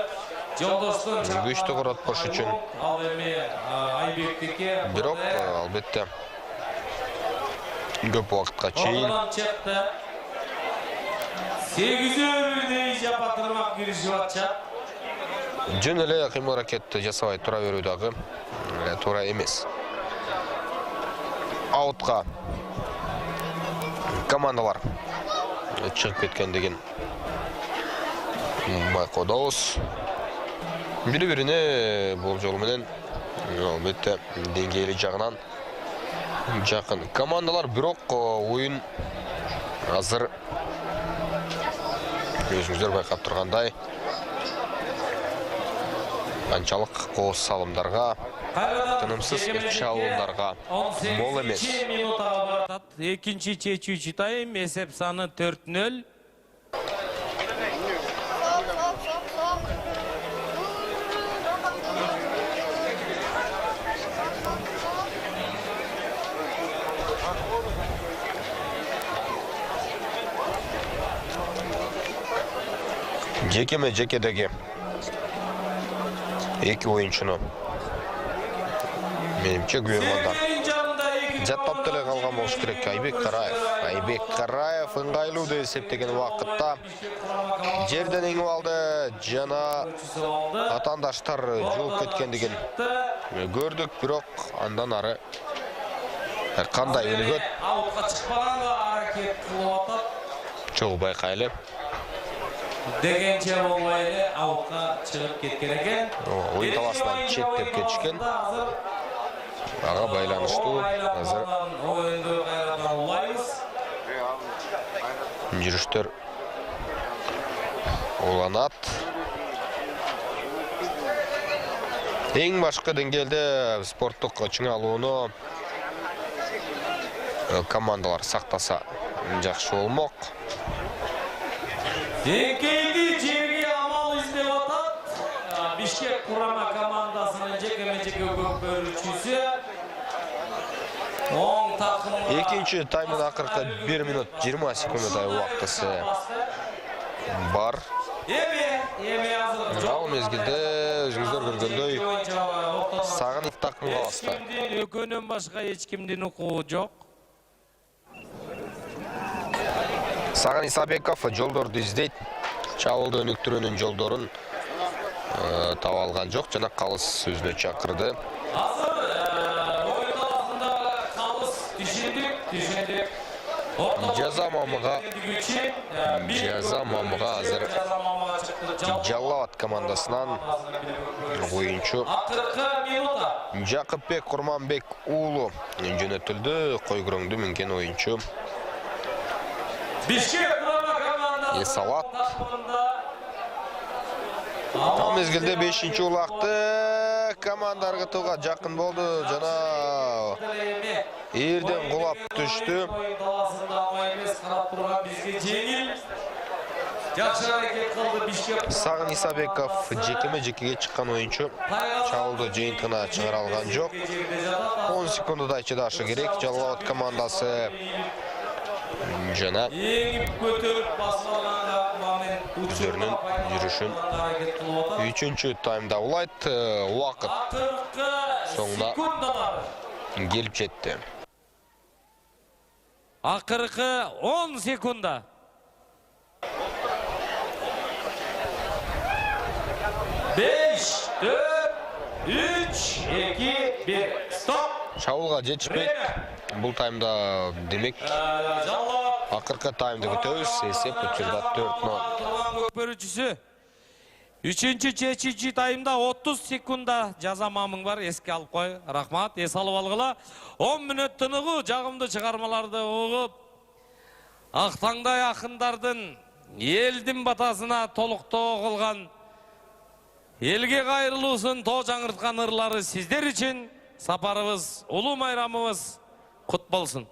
Speaker 1: Жолдоштун
Speaker 2: Күчтүү коротпош үчүн.
Speaker 1: Ал эми Айбектике.
Speaker 2: Бирок албетте көп убакытка чейин
Speaker 1: чыкты. 8-өрүдей жапатырмак киришип атышат.
Speaker 2: жөн эле кыймыл-аракетти жасабай тура берүү дагы туура эмес. Аутка командалар чыгып кеткендигин байкоодобуз. Бири-бирине бул жолу менен албетте деңгээли жагынан жакын командалар, бирок оюн азыр өзүңүздөр байкап тургандай канчалык кооз салымдарга, тынымсыз чабуулдарга мол эмес.
Speaker 1: Экинчи чечүүчү тайм, эсеп саны 4-0.
Speaker 2: Жекеме-жекедеги эки оюнчуну менимче күйөрмандар жаттап деле калган болуш керек. Айбек Караев ыңгайлуу деп эсептеген убакытта жерден эңип алды жана атаандаштар жууп кеткендигин көрдүк, бирок андан ары кандай өнүгөт
Speaker 1: Аутка чыкпаганга аракет кылып атат.
Speaker 2: чогуу байкайлы.
Speaker 1: Дегенче болбой эле аутка чыгып кеткен экен.
Speaker 2: Оюн таласынан четтеп кетишкен. Ага байланыштуу азыр
Speaker 1: оюнду кайрадан улайбыз.
Speaker 2: жүрүштөр уланат. Эң башкы деңгээлде спорттук чыңалууну командалар сактаса жакшы болмок.
Speaker 1: Деңгээлди жерге амал издеп атат. Бишкек курама командасынын жекеме-жеке көкбөрүчүсү. Оң такымга
Speaker 2: Экинчи таймдын акыркы 1 минут 20 секунддай убактысы бар.
Speaker 1: эми азыр
Speaker 2: Ал мезгилде өзүңүздөр көргөндөй Сагын такымга басты.
Speaker 1: Экөөнөн башка эч кимдин укугу жок.
Speaker 2: Сагын Исабеков жолдорду издейт. Чабуулду өнүктүрүүнүн жолдорун таба алган жок жана калыс өзүнө чакырды.
Speaker 1: Азыр оюн таласында калыс түшүндүк.
Speaker 2: Жаза мамыга азыр Жаллабат командасынан оюнчу
Speaker 1: акыркы минутта
Speaker 2: Жакыпбек Курманбек уулу жөнөтүлдү. Койгуроңду минген оюнчу
Speaker 1: Бишкек курама командасы
Speaker 2: Эсалат.
Speaker 1: такымында
Speaker 2: Ал мезгилде 5-чи улакты команда ыргытууга жакын болду жана эрден кулап түштү.
Speaker 1: Оюн таласында эмес карап турган бизге жеңил. Жакшы аракет кылды Бишкек.
Speaker 2: Сагын Исабеков жекеме-жекеге чыккан оюнчу чабуулду жыйынтыгына чыгара алган жок. 10 секунддай чыдашы керек Жаллабат командасы жана
Speaker 1: Еңип көтөрүп басылганда момент
Speaker 2: өздөрүнүн жүрүшүн 3-чү таймда улайт. Убакыт
Speaker 1: акыркы
Speaker 2: соңуна
Speaker 1: секундалар.
Speaker 2: келип жетти.
Speaker 1: Акыркы 10 секунда. Beş, 4, 3, 2, 1, stop.
Speaker 2: Чабуулга жетишпейт. Бул таймда демек
Speaker 1: Жаллабат
Speaker 2: акыркы таймды күтөбүз. Эсеп учурда 4-0.
Speaker 1: көкбөрүчүсү. Үчүнчү чечүүчү таймда 30 секунда жаза мамың бар, эске алып кой. Рахмат, эс алып алгыла. 10 мүнөт тыныгуу, жагымдуу чыгармаларды угуп, Ақтаңдай ақындардың елдің батасына толықтоо қылған, елге қайрылусын то жаңыртқан ырлары сіздер үшін сапарыбыз, ұлы майрамыбыз құт болсын.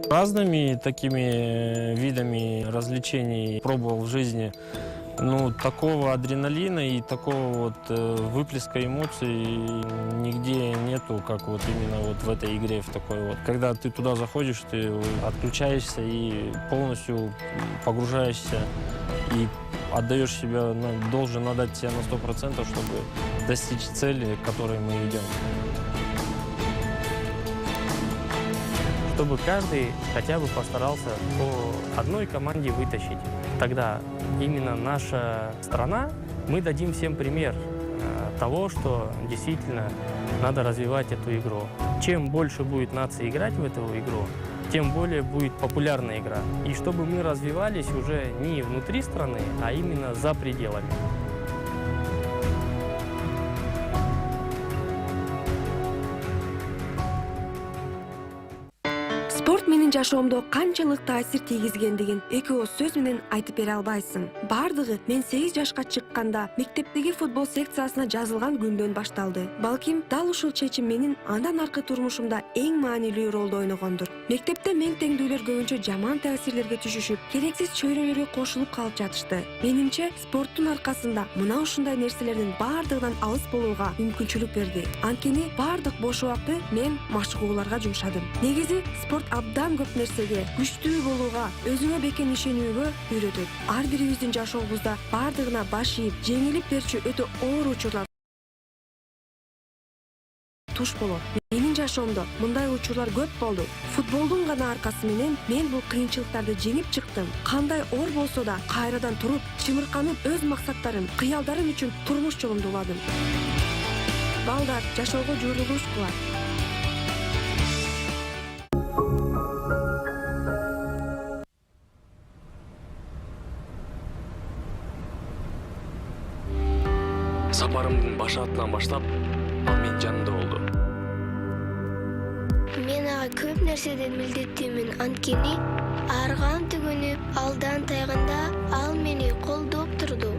Speaker 8: Разными такими видами развлечений пробовал в жизни. Ну, такого адреналина и такого вот выплеска эмоций нигде нету, как вот именно вот в этой игре, в такой вот. Когда ты туда заходишь, ты отключаешься и полностью погружаешься и отдаешь себя, должен отдать себя на 100%, чтобы достичь цели, к которой мы идем.
Speaker 9: Чтобы каждый хотя бы постарался по одной команде вытащить. Тогда именно наша страна, мы дадим всем пример того, что действительно надо развивать эту игру. Чем больше будет наций играть в эту игру, тем более будет популярная игра. И чтобы мы развивались уже не внутри страны, а именно за пределами.
Speaker 10: Спорт менин жашоомдо канчалык таасир тийгизгендигин экөөз сөз менен айтып бере албайсың. Бардыгы мен 8 жашка чыкканда мектептеги футбол секциясына жазылган күндөн башталды. Балким дал ушул чечим менин андан аркы турмушумда эң маанилүү ролду ойногондур. Мектепте мен теңдүүлөр көбүнчө жаман таасирлерге түшүшүп, керексиз чөйрөлөргө кошулуп калып жатышты. Менимче спорттун аркасында мына ушундай нерселердин бардыгынан алыс болууга мүмкүнчүлүк берди. Анткени бардык бош убакытты мен машыгууларга жумшадым. Негизи спорт абдан көп нерсеге, күчтүү болууга, өзүңө бекем ишенүүгө үйрөтөт. Ар бирибиздин жашообузда бардыгына баш ийип, жеңилип берчү өтө оор учурлар туш болот. Менин жашоомдо мындай учурлар көп болду. Футболдун гана аркасы менен мен бул кыйынчылыктарды жеңип чыктым. Кандай оор болсо да кайрадан туруп, чымырканып өз максаттарым, кыялдарым үчүн турмуш жолумду уладым. Балдар жашоого журулуш кылат.
Speaker 4: Сапарымдын башатынан баштап ал менин жанымда болду.
Speaker 5: Мен ага көп нерседен милдеттүүмүн, анткени арган түгүнүп алдан тайганда ал мени колдоп турду.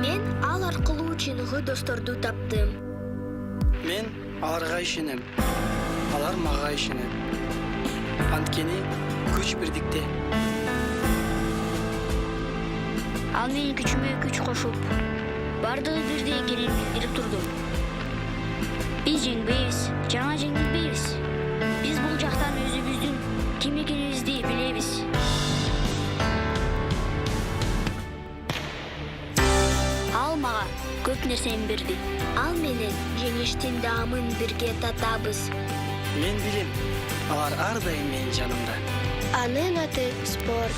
Speaker 5: Мен ал аркылуу чыныгы досторду таптым.
Speaker 6: Мен аларга ишенем. Алар мага ишенет. Анткени күч бирдикте.
Speaker 5: Ал менин күчүмө күч кошуп, бардыгы бирдей экенин билдирип турду. Биз жеңбейбиз, жана жеңилбейбиз. Биз бул жактан өзүбүздүн ким экенибизди билебиз. Ал мага көп нерсени берди. Ал менен жеңиштин даамын бирге татабыз.
Speaker 6: Мен билем, алар ар дайым менин жанымда.
Speaker 5: Анын аты спорт.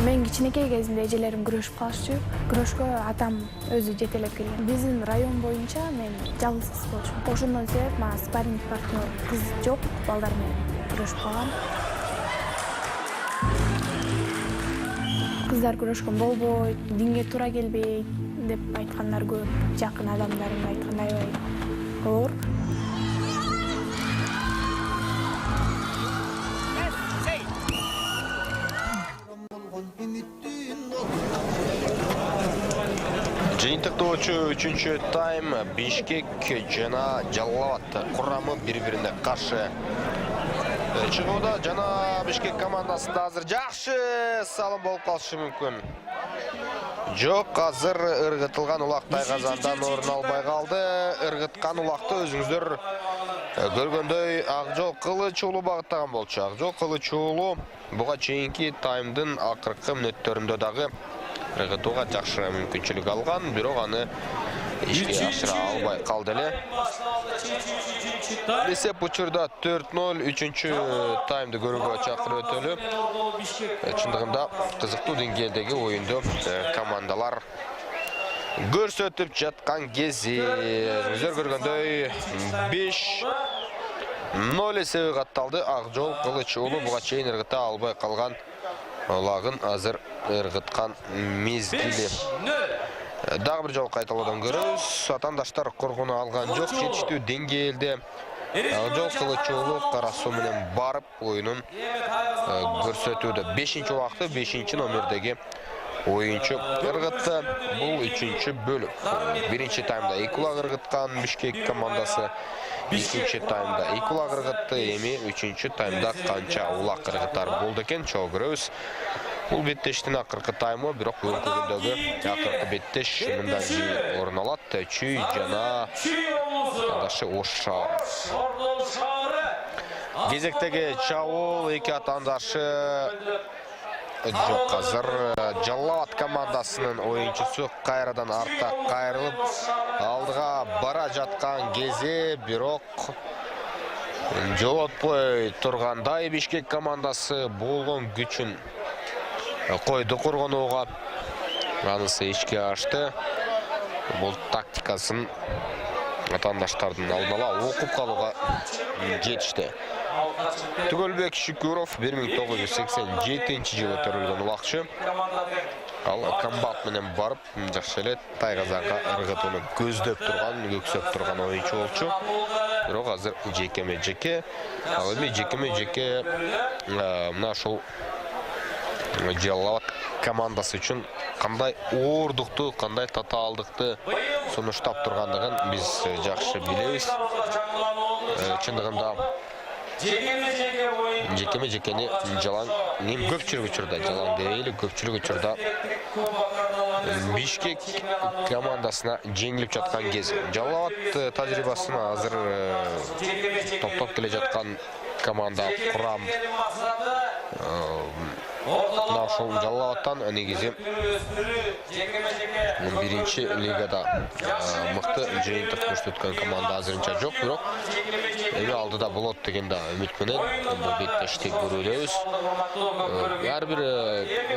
Speaker 7: Мен кичинекей кезимде эжелерим күрөшүп калышчу. Күрөшкө атам өзү жетелеп келген. Биздин район боюнча мен жалгыз кыз болчумун. Ошондон себеп мага спарринг партнер кыз жок, балдар менен күрөшүп калгам. Кыздар күрөшкөн болбойт, динге туура келбейт деп айткандар көп. Жакын адамдарым айткан аябай оор.
Speaker 2: Жыйынтыктоочу 3-чү тайм Бишкек жана Жалал Абад курамы бири-бирине каршы чыгууда. Жана Бишкек командасында азыр жакшы салым болуп калышы мүмкүн. Жок, азыр ыргытылган улак тайгазандан орун албай калды. Ыргыткан улакты өзүңүздөр көргөндөй Акжол Кылыч уулу багыттаган болчу. Акжол Кылыч уулу буга чейинки таймдын акыркы мүнөттөрүндө дагы ыргытууга жакшы мүмкүнчүлүк алган, бирок аны ишке ашыра албай калды эле. Эсеп учурда 4-0, 3-чү таймды көрүүгө чакырып өтөлү. Чындыгында кызыктуу деңгээлдеги оюнду командалар көрсөтүп жаткан кези. Өзүңүздөр көргөндөй 5-0 эсеби катталды. Акжол Кылыч уулу буга чейин ыргыта албай калган улагын азыр ыргыткан мезгили. Дагы бир жолу кайталоодан көрөбүз. Атандаштар коргону алган жок, жетиштүү деңгээлде Акжол Кылыч уулу кара суу менен барып оюнун көрсөтүүдө. 5-чи убакты 5-чи номердеги оюнчу ыргытты. Бул 3-чү бөлүк. 1-чи таймда 2 улак ыргыткан Бишкек командасы, 2-чи таймда 2 улак ыргытты. Эми 3-чү таймда канча улак ыргытар болду экен, чогуу көрөбүз. Бул беттештин акыркы таймы, бирок бүгүнкү күндөгү акыркы беттеш мындай жыйын орун алат. Чүй жана атандашы Ош шаары. Кезектеги чабуул эки атандашы жок, азыр Жалал Абад командасынын оюнчусу кайрадан артта кайрылып алдыга бара жаткан кезде, бирок жолотпой тургандай Бишкек командасы болгон күчүн койду Коргонууга. Анысы ичке ашты. Бул тактикасын атаандаштардын алдын ала окуп калууга жетишти. Түгөлбек Шүкүров 1987-жылы төрөлгөн улакчы. Ал комбат менен барып, жакшы эле Тайгазанга ыргытууну көздөп турган, көксөп турган оюнчу болчу. Бирок азыр жекеме-жеке, ал эми жекеме-жеке мына ушул Жалал Абад командасы үчүн кандай оордукту, кандай татаалдыкты сунуштап тургандыгын биз жакшы билебиз. Чындыгында жекеме-жекени жалаң көпчүлүк учурда, жалаң дейли көпчүлүк учурда Бишкек командасына жеңилип жаткан кез. Жалал Абад тажрыйбасына азыр топтоп келе жаткан команда курам. Ошол Жалал Абадтан негизи биринчи лигада мыкты жыйынтык көрсөткөн команда азырынча жок, бирок эми алдыда болот деген да үмүт менен бул беттешти көрүлөбүз. Ар бир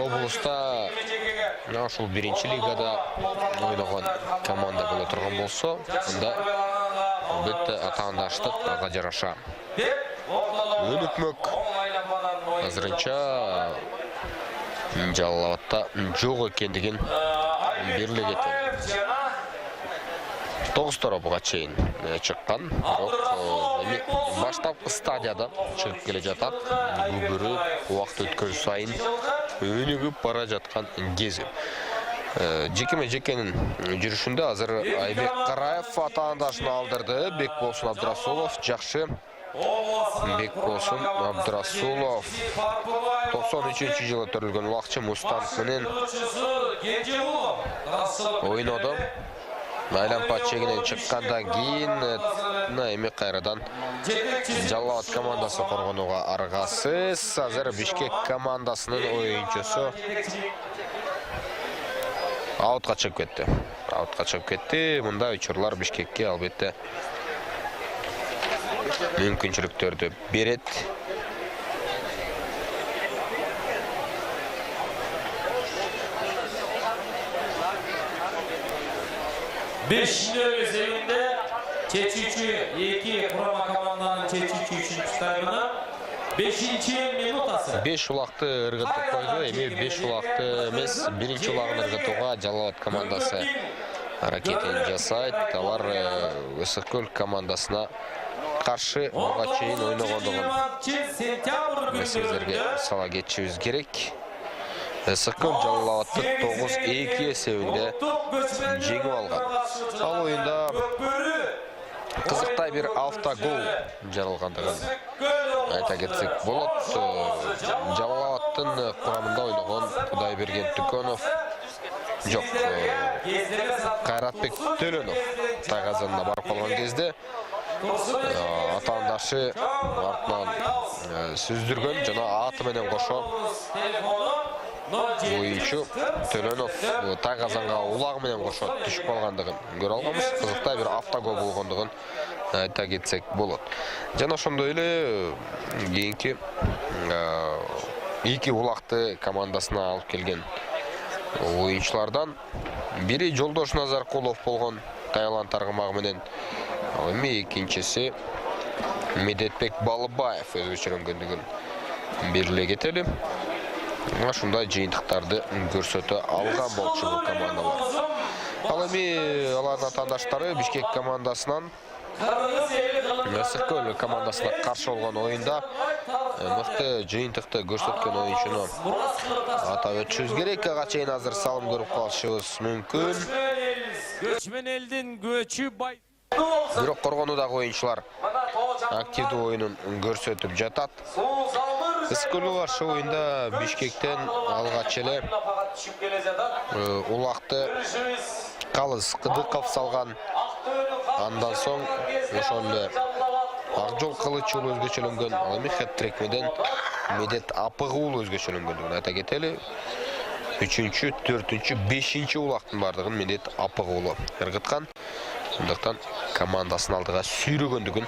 Speaker 2: облуста ошол биринчи лигада ойногон команда боло турган болсо, анда албетте атаандаштык ага жараша өнүкмөк. Азырынча Жалал Абадта жок экендигин бирлик этет. 9 торопуга чейин чыккан, бирок баштапкы стадияда чыгып келе жатат. Күбүрү убакыт өткөн сайын өнүгүп бара жаткан кези. Жекеме-жекенин жүрүшүндө азыр Айбек Караев атаандашын алдырды. Бекболсун Абдрасулов жакшы. Бекболсун Абдрасулов 93-жылы төрөлгөн улакчы Мустанов менен ойноду. Айлампа чегинен чыккандан кийин эми кайрадан Жалал Абад командасы коргонууга аргасыз. Азыр Бишкек командасынын оюнчусу аутка чыгып кетти. Мындай учурлар Бишкекке албетте мүмкүнчүлүктөрдү берет.
Speaker 1: Beşinci özelinde çeçiçi 2 kurama komandanın çeçiçi 3. tayımına 5. minutası.
Speaker 2: 5 улакты ыргытып койду. Эми 5 улакты эмес, биринчи улагын ыргытууга Жалал Абад командасы аракетин жасайт. Алар Ысык-Көл командасына каршы буга чейин ойногондугун сиздерге сала кетишибиз керек. Ысык-Көл Жалал Абадты 9-2 эсебинде жеңип алган. Ал оюнда кызыктай бир автогол жаралгандыгын айта кетсек болот. Жалал Абадтын курамында ойногон Кудайберген Түкөнов жок, Кайратбек Төлөнов Тайгазанына барып калган кезде атаандашы артынан сүздүргөн жана аты менен кошо оюнчу Төлөнов Тайгазанга улагы менен кошо түшүп калгандыгын көрө алганбыз. Кызыктай бир автогол болгондугун айта кетсек болот. Жана ошондой эле кийинки 2 улакты командасына алып келген оюнчулардан бири Жолдош Назаркулов болгон Таиланд таргамагы менен, ал эми экинчиси Медетбек Балыбаев өзгөчөлөнгөндүгүн белгилей кетели. Ушундай жыйынтыктарды көрсөтө алган болчу бул командалар. Ал эми алардын атаандаштары Бишкек командасынан Ысык-Көл командасына каршы болгон оюнда мыкты жыйынтыкты көрсөткөн оюнчуну атап өтүшүбүз керек. Ага чейин азыр салым көрүп калышыбыз мүмкүн.
Speaker 1: Göçmen eldin göçü bay.
Speaker 2: Бирок коргонуудагы оюнчулар активдүү оюнун көрсөтүп жатат. Ысык-Көлгө каршы оюнда Бишкектен алгач эле улакты Калыс Кыдыков салган. Андан соң ошол эле Акжол Кылыч уулу өзгөчөлөнгөн. Ал эми хет-трик менен Медет Апыгы уулу өзгөчөлөнгөндүгүн айта кетели. 3-чү, 4-чү, 5-чи улактын бардыгын Медет Апыгы уулу ыргыткан. Андыктан командасын алдыга сүйрөгөндүгүн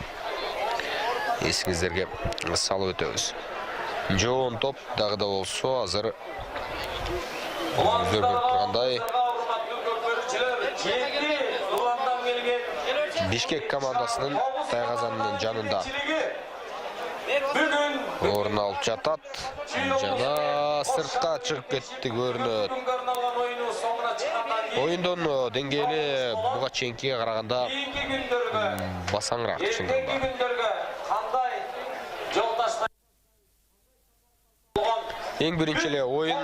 Speaker 2: эсиңиздерге салып өтөбүз. Жоон топ дагы да болсо азыр Өзгөр көрүп тургандай Бишкек командасынын Тайгазандын жанында орун алып жатат. Жана сыртка чыгып кетти көрүнөт. Оюндун деңгээли буга чейинкиге караганда басаңыраак чындыгында. Эң биринчи эле оюн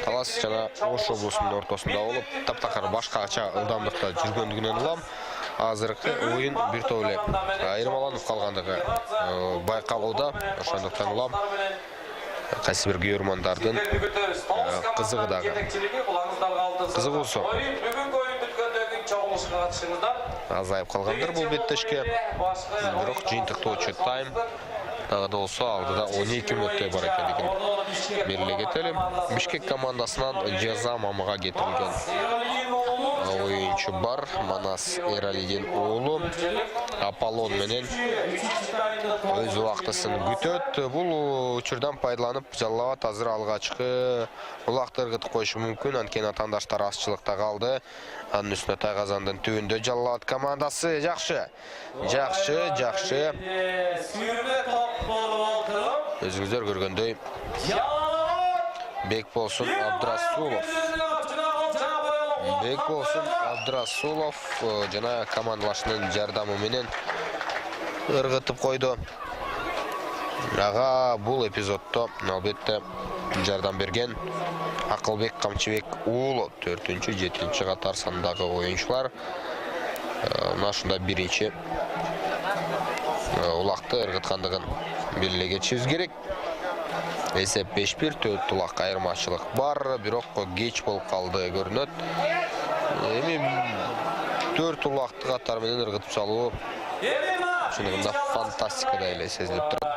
Speaker 2: Талас жана Ош облусунун ортосунда болуп, таптакыр башкача ылдамдыкта жүргөндүгүнөн улам, азыркы оюн бир топ эле айырмаланып калгандыгы байкалууда. Ошондуктан улам кайсы бир күйөрмандардын кызыгы дагы. Кызыгуусу азайып калгандыр бул беттешке. Бирок жыйынтыктуу тайм дагы да болсо алдыда 12 мүнөттөй бар экендигин белгилей кетели. Бишкек командасынан Жаза Мамага кетирилген оюнчу бар. Манас Эралидин уулу Аполлон менен өз убактысын күтөт. Бул учурдан пайдаланып Жаллабат азыр алгачкы улакты ыргытып коюшу мүмкүн. Анткени атаандаштар азчылыкта калды. Анын үстүнө Тайгазандын түбүндө Жаллабат командасы жакшы. Өзүңүздөр көргөндөй Бекболсун Абдрасулов жана командалашынын жардамы менен ыргытып койду. Ага бул эпизоддо албетте жардам берген Акылбек Камчыбек уулу 4-7 катар сандагы оюнчулар. Мына ушундай биринчи улакты ыргыткандыгын белгилей кетишибиз керек. Эсеп 5-1, 4 улак айырмачылык бар, бирок кеч болуп калды көрүнөт. Эми 4 улакты катар менен ыргытып салуу чындыгында фантастикадай эле сезилип турат.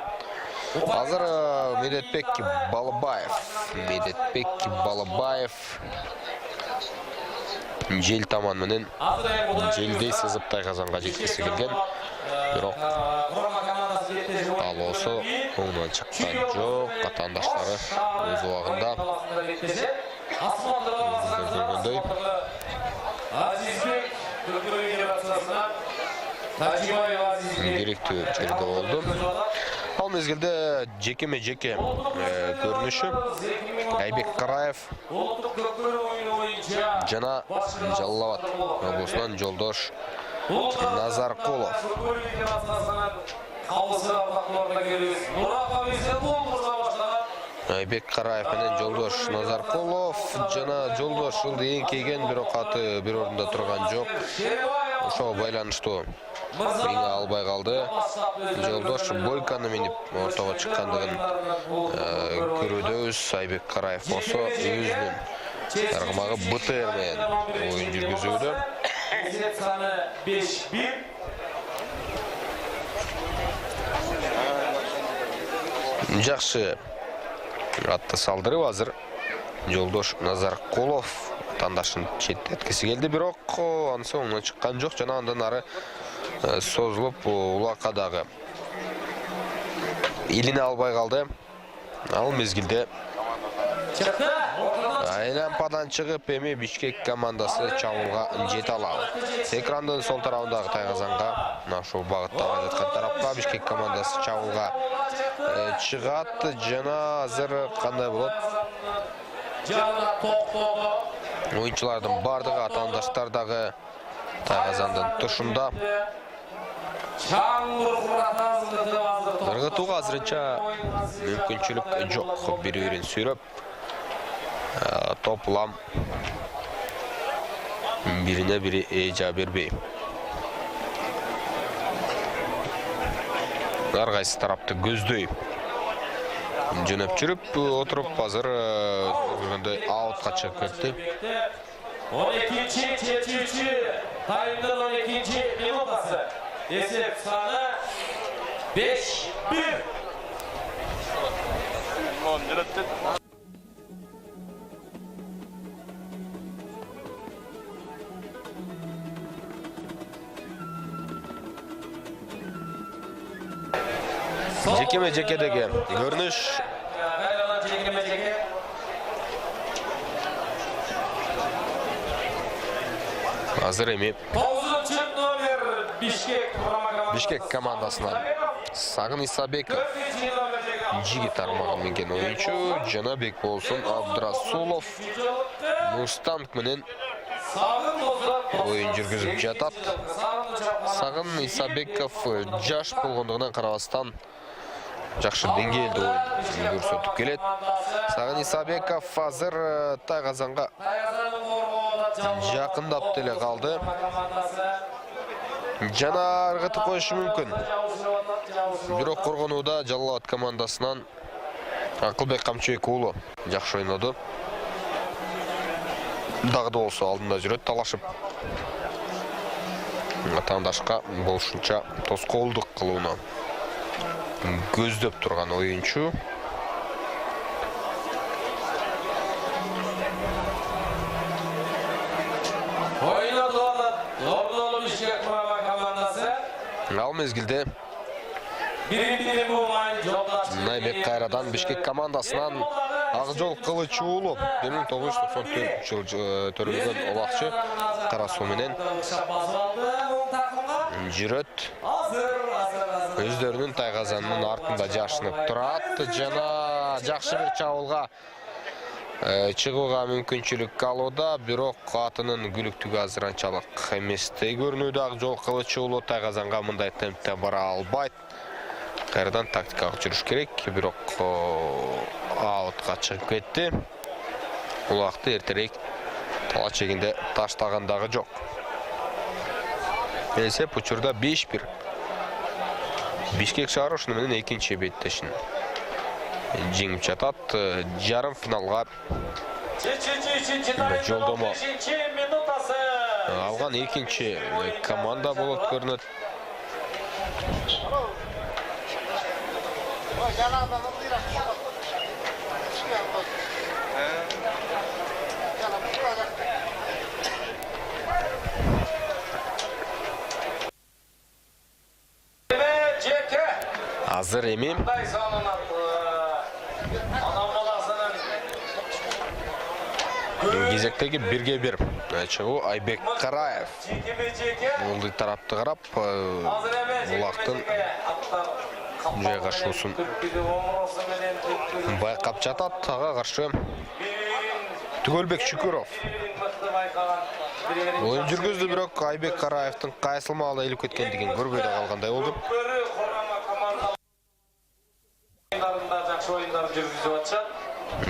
Speaker 2: Азыр Медетбек Балабаев жел таман менен желдей сызып Тайгазанга жеткиси келген. Бирок ал болсо оңдон чыккан жок. Атаандаштары өз убагында көргөндөй керектүү жерде болду. Ал мезгилде жекеме-жеке көрүнүшү Айбек Караев жана Жаллабат облусунан Жолдош Назаркулов. Айбек Караев менен Жолдош Назаркулов жана Жолдош жылды эңкейген, бирок аты бир орунда турган жок. Ошого байланыштуу эңе албай калды. Жолдош Бойканы минип ортого чыккандыгын көрүүдөбүз. Айбек Караев болсо өзүнүн таргамагы БТР менен оюн жүргүзүүдө. Жакшы атты салдырып азыр Жолдош Назаркулов тандашын четтеткиси келди, бирок анысы оңдон чыккан жок. Жана андан ары созулуп улакка дагы илине албай калды. Ал мезгилде айлампадан чыгып эми Бишкек командасы чабуулга жете алабы. Экрандын сол тарабындагы Тайгазанга мына ушул багытта бара жаткан тарапка Бишкек командасы чабуулга чыгат. Жана азыр кандай болот? Оюнчулардын бардыгы атаандаштар дагы Тайгазандын тушунда. Ыргытууга азырынча мүмкүнчүлүк жок. Бири-бирин сүйрөп топ улам бирине бири эжа бербей. Ар кайсы тарапты көздөй жөнөп жүрүп отуруп азыр көргөндөй аутка чыгып кетти.
Speaker 1: 12-7-3 таймдын 12-минутасы. Эсеп саны 5-1.
Speaker 2: Жекеме-жекедеги көрүнүш Азыр эми
Speaker 1: 9-чы номер
Speaker 2: Бишкек командасынан Сагын Исабеков жиги тармагын менген оюнчу, жана Бекболсун Абдрасулов Мустанг менен оюн жүргүзүп жатат. Сагын Исабеков жаш болгондугунан карабастан жакшы деңгээлде оюн көрсөтүп келет. Сагын Исабеков азыр Тайгазанга жакындап деле калды. Жана ыргытып коюшу мүмкүн. Бирок коргонууда Жалал Абад командасынан Акылбек Камчыбек уулу жакшы ойноду. Дагы да болсо алдында жүрөт, талашып. Атаандашка болушунча тоскоолдук кылууну көздөп турган оюнчу. Ал мезгилде Найбек кайрадан Бишкек командасынан Акжол Кылыч уулу 1994 төрөлгөн олакчы кара суу менен жүрөт. Өздөрүнүн Тайгазанынын артында жашынып турат жана жакшы бир чабуулга чыгууга мүмкүнчүлүк алууда, бирок атынын күлүктүгү азыр анчалык эместей көрүнүүдө. Акжол Кылыч уулу Тайгазанга мындай темпте бара албайт. Кайрадан тактикалык жүрүш керек, бирок аутка чыгып кетти. Улакты эртерээк тала чегинде таштаган дагы жок. Эсеп учурда 5-1. Бишкек шаары ушуну менен экинчи беттешин жеңип жатат. Жарым финалга жолдомо алган экинчи команда болот көрүнөт. Азыр эми кезектеги 1-1 чыгуу Айбек Караев. Бул тарапты карап, улактын жайгашуусун байкап жатат. Ага каршы Түгөлбек Шүкүров оюн жүргүздү, бирок Айбек Караевдин кайсыл маалда илип кеткендигин көрбөй да калгандай болду.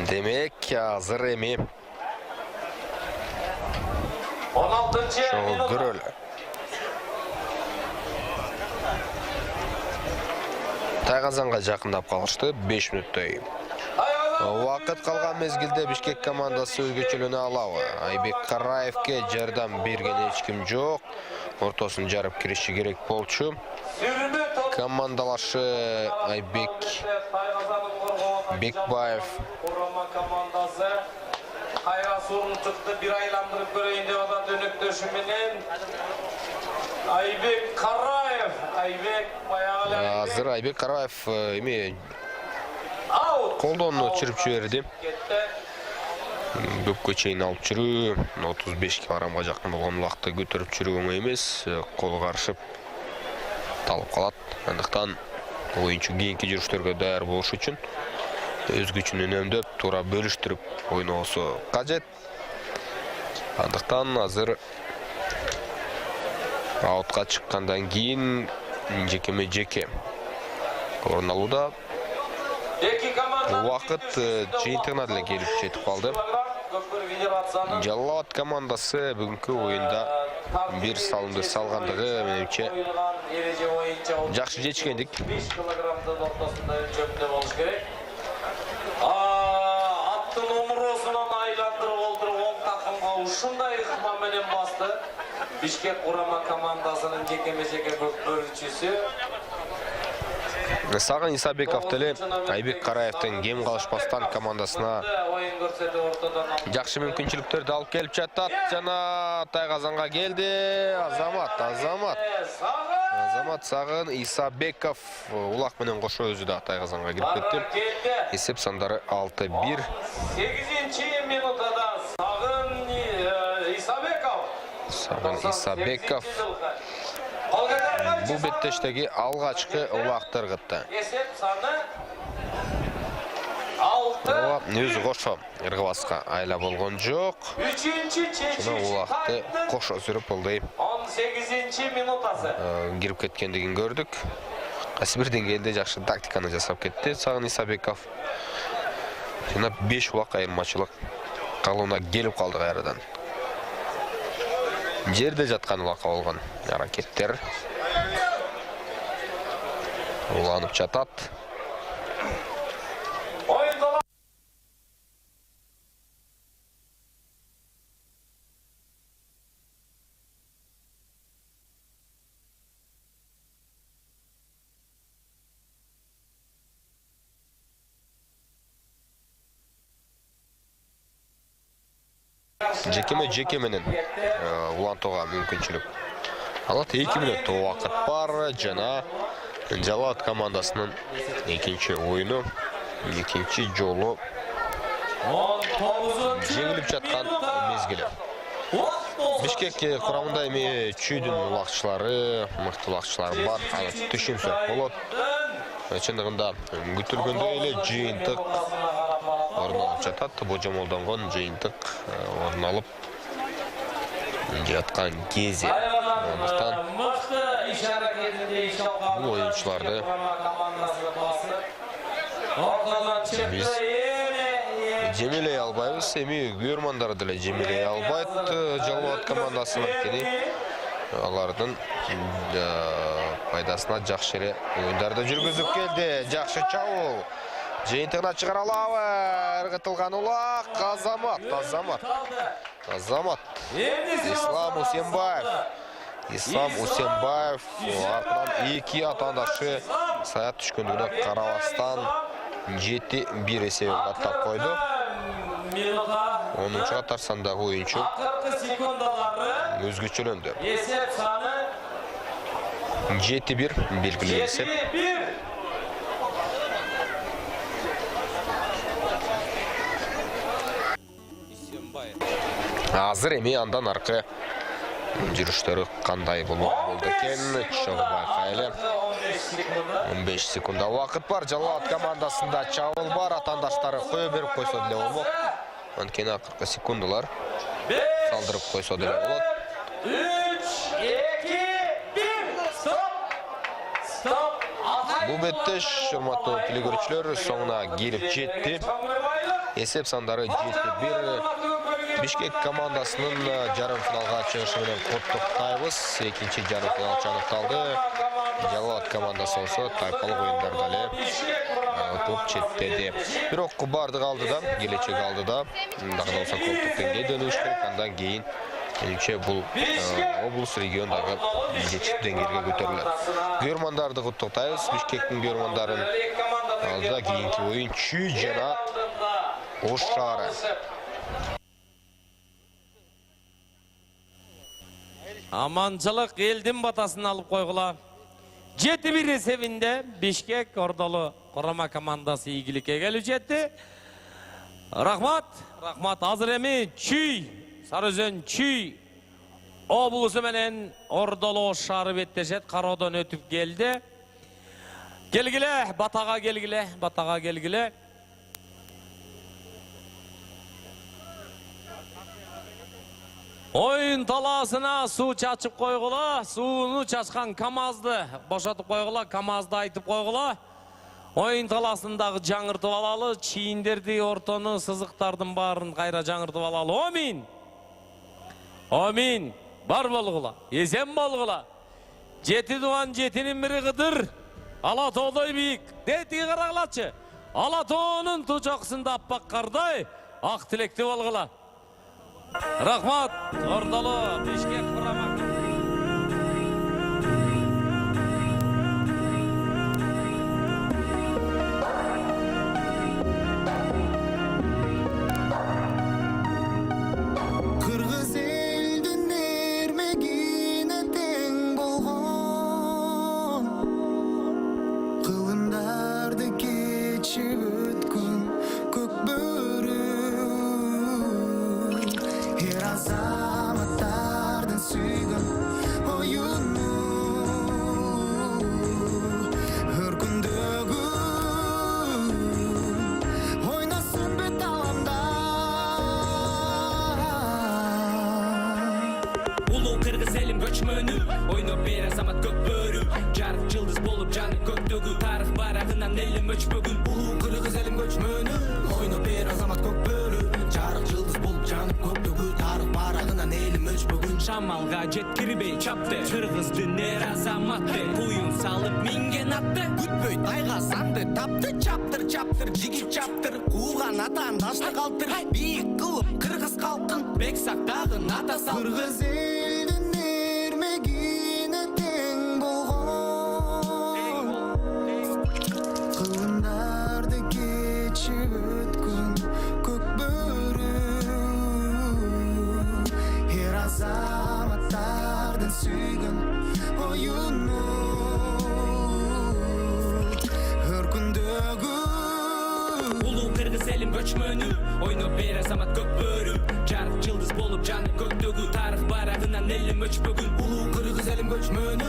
Speaker 2: Демек, азыр эми шоу көрөлү. Тайгазанга жакындап калышты, 5 мүнөттөй. Убакыт калган мезгилде Бишкек командасы өзгөчөлөнө алабы? Айбек Караевке жардам берген эч ким жок. Ортосын жарып кириши керек болчу. Командалашы Айбек Бекбаев кайра сууну чыкты, бир айландырып көрөйүн деп атат өнөктөшү менен. Айбек Караев, Айбек баягы азыр Айбек Караев эми колдону чырып жиберди. Көпкө чейин алып жүрүү, 35 килограммга жакын болгон убакытта көтөрүп жүрүү оңой эмес, колу карышып талып калат. Андыктан оюнчу кийинки жүрүштөргө даяр болуш үчүн өз күчүн үнөмдөп, туура бөлүштүрүп ойносу кажет. Андыктан азыр аутка чыккандан кийин жекеме-жеке орун алууда. Убакыт жыйынтыгына деле келип жетип калды. Жалал Абад командасы бүгүнкү оюнда бир салымды салгандыгы менимче жакшы жетишкендик. 5 килограммдын ортосунда өлчөмдө болуш керек. Аттын омуросунан айландырып олтуруп оң такымга ушундай ыкма менен басты. Бишкек курама командасынын жекеме-жеке бөлүүчүсү Сагын Исабеков деле Айбек Караевдин кем калышпастан командасына жакшы мүмкүнчүлүктөрдү алып келип жатат. Жана Тайгазанга келди. Азамат Сагын Исабеков улак менен кошо өзү да Тайгазанга кирип кетти. Эсеп сандары 6-1. 8-минутада Сагын Исабеков Сагын Исабеков бул беттештеги алгачкы убактар кытты.
Speaker 1: Есеп саны 6.
Speaker 2: Өзү кошо ыргыбаска айла болгон жок.
Speaker 1: 3-чү чечиш.
Speaker 2: Жана убакты кошо сүрүп болду.
Speaker 1: 18-чи минутасы.
Speaker 2: Кирип кеткендигин көрдүк. Кайсы бир деңгээлде жакшы тактиканы жасап кетти Сагын Исабеков. Жана 5 убак айырмачылык калууна келип калды кайрадан. Жерде жаткан убакка болгон аракеттер уланып жатат. Жеке менен улантууга мүмкүнчүлүк алат. 2 мүнөттө убакыт бар жана Жалат командасынын экинчи оюну, экинчи жолу жеңилип жаткан мезгили. Бишкек курамында эми Чүйдүн улакчылары, мыкты улакчылары бар. Аны түшүнсөк болот. Чындыгында күтүлгөндөй эле жыйынтык орун алып жатат. Божомолдонгон жыйынтык орун алып жаткан кези. Андыктан бул оюнчуларды биз жемелей албайбыз. Эми көрмандар деле жемелей албайт Жалат командасын. Алардын пайдасына жакшы эле оюндарды жүргүзүп келди. Жакшы чабуул. Жыйынтыгына чыгара алабы? Ыргытылган улак. Азамат. Ислам Усенбаев артынан 2 атаандашы саят түшкөндүгүнө карабастан 7-1 эсебин каттап койду. 10-чу катар сандагы оюнчу өзгөчөлөндү.
Speaker 1: Есеп саны
Speaker 2: 7-1 белгилүү эсеп. Азыр эми андан аркы жүрүштөрү кандай болду экен? Чогуу байкайлы. 15 секунда убакыт бар. Жалат командасында чабуул бар. Атаандаштары кое берип койсо деле болмок. Анткени акыркы секундалар салдырып койсо деле болот.
Speaker 1: 3, 2, 1. Стоп.
Speaker 2: Бул беттеш, урматтуу телегөрүүчүлөр, соңуна келип жетти. Эсеп сандары 7-1. Бишкек командасынын жарым финалга чыгышы менен куттуктайбыз. Экинчи жарым финалчы аныкталды. Жалат командасы болсо тайпалык оюндарда эле утуп четтеди. Бирок бардык алдыда, келечек алдыда. Дагы да болсо клубдук деңгээлде өнүгүш керек. Андан кийин менимче бул облус региондагы жетиштүү деңгээлге көтөрүлөт. Көрмандарды куттуктайбыз. Бишкектин көрмандарын алдыда кийинки оюн Чүй жана Ош шаары.
Speaker 1: Аманчылык элдин батасын алып койгула. 7-1 эсебинде Бишкек Ордолу Курама командасы ийгиликке келип жетти. Рахмат. Азыр эми Чүй, Сары Өзөн Чүй облусу менен Ордолу Ош шаары беттешет. Кароодон өтүп келди. Келгиле, батага келгиле. Oyun talasına su çaçıp koygula, suunu çaçkan Kamazdı boşatıp koygula, Kamazdı aytıp koygula. Oyun talasındagı жаңыртып алалы, чийиндерди, ортону, сызыктардын барын кайра жаңыртып алалы. Амин. Бар болгула, эсен болгула. Жети дуан жетинин бири Кыдыр, Ала тоодой бийик. Детиги карагылачы. Ала тоонун тучокусунда аппак кардай, ак тилекти болгула. Рахмат, Ордолу, Бишкек Курама.
Speaker 11: Kırgız elden ermegine teң bolgon, kılındardı geçip ötkün көк бөрү. Her azamattardın элим өчпөгүн улуу кыргыз элим көчмөнү ойноп бер азамат көк бөрү жарык жылдыз болуп жанып көктөгү тарых барагынан элим өчпөгүн
Speaker 6: Шамалга жеткирбей чапты кыргыздын эр азаматы буюн салып минген атты
Speaker 11: күтпөйт айга санды тапты чаптыр чаптыр жигит чаптыр кууган атаан дашты калтыр бийик кылып кыргыз калкын бек сактагын ата сал кыргыз элдин эрмегине тең болгон кылымдарды кечип өткөн көк бөрү эр азаматтардын сүйгөн оюну өркүндөгү
Speaker 6: улуу кыргыз элим көчмөнү ойноп бер азамат көк бөрү жарык жылдыз болуп жанып көктөгү тарых барагынан элим өчпөгүн
Speaker 11: улуу кыргыз элим көчмөнү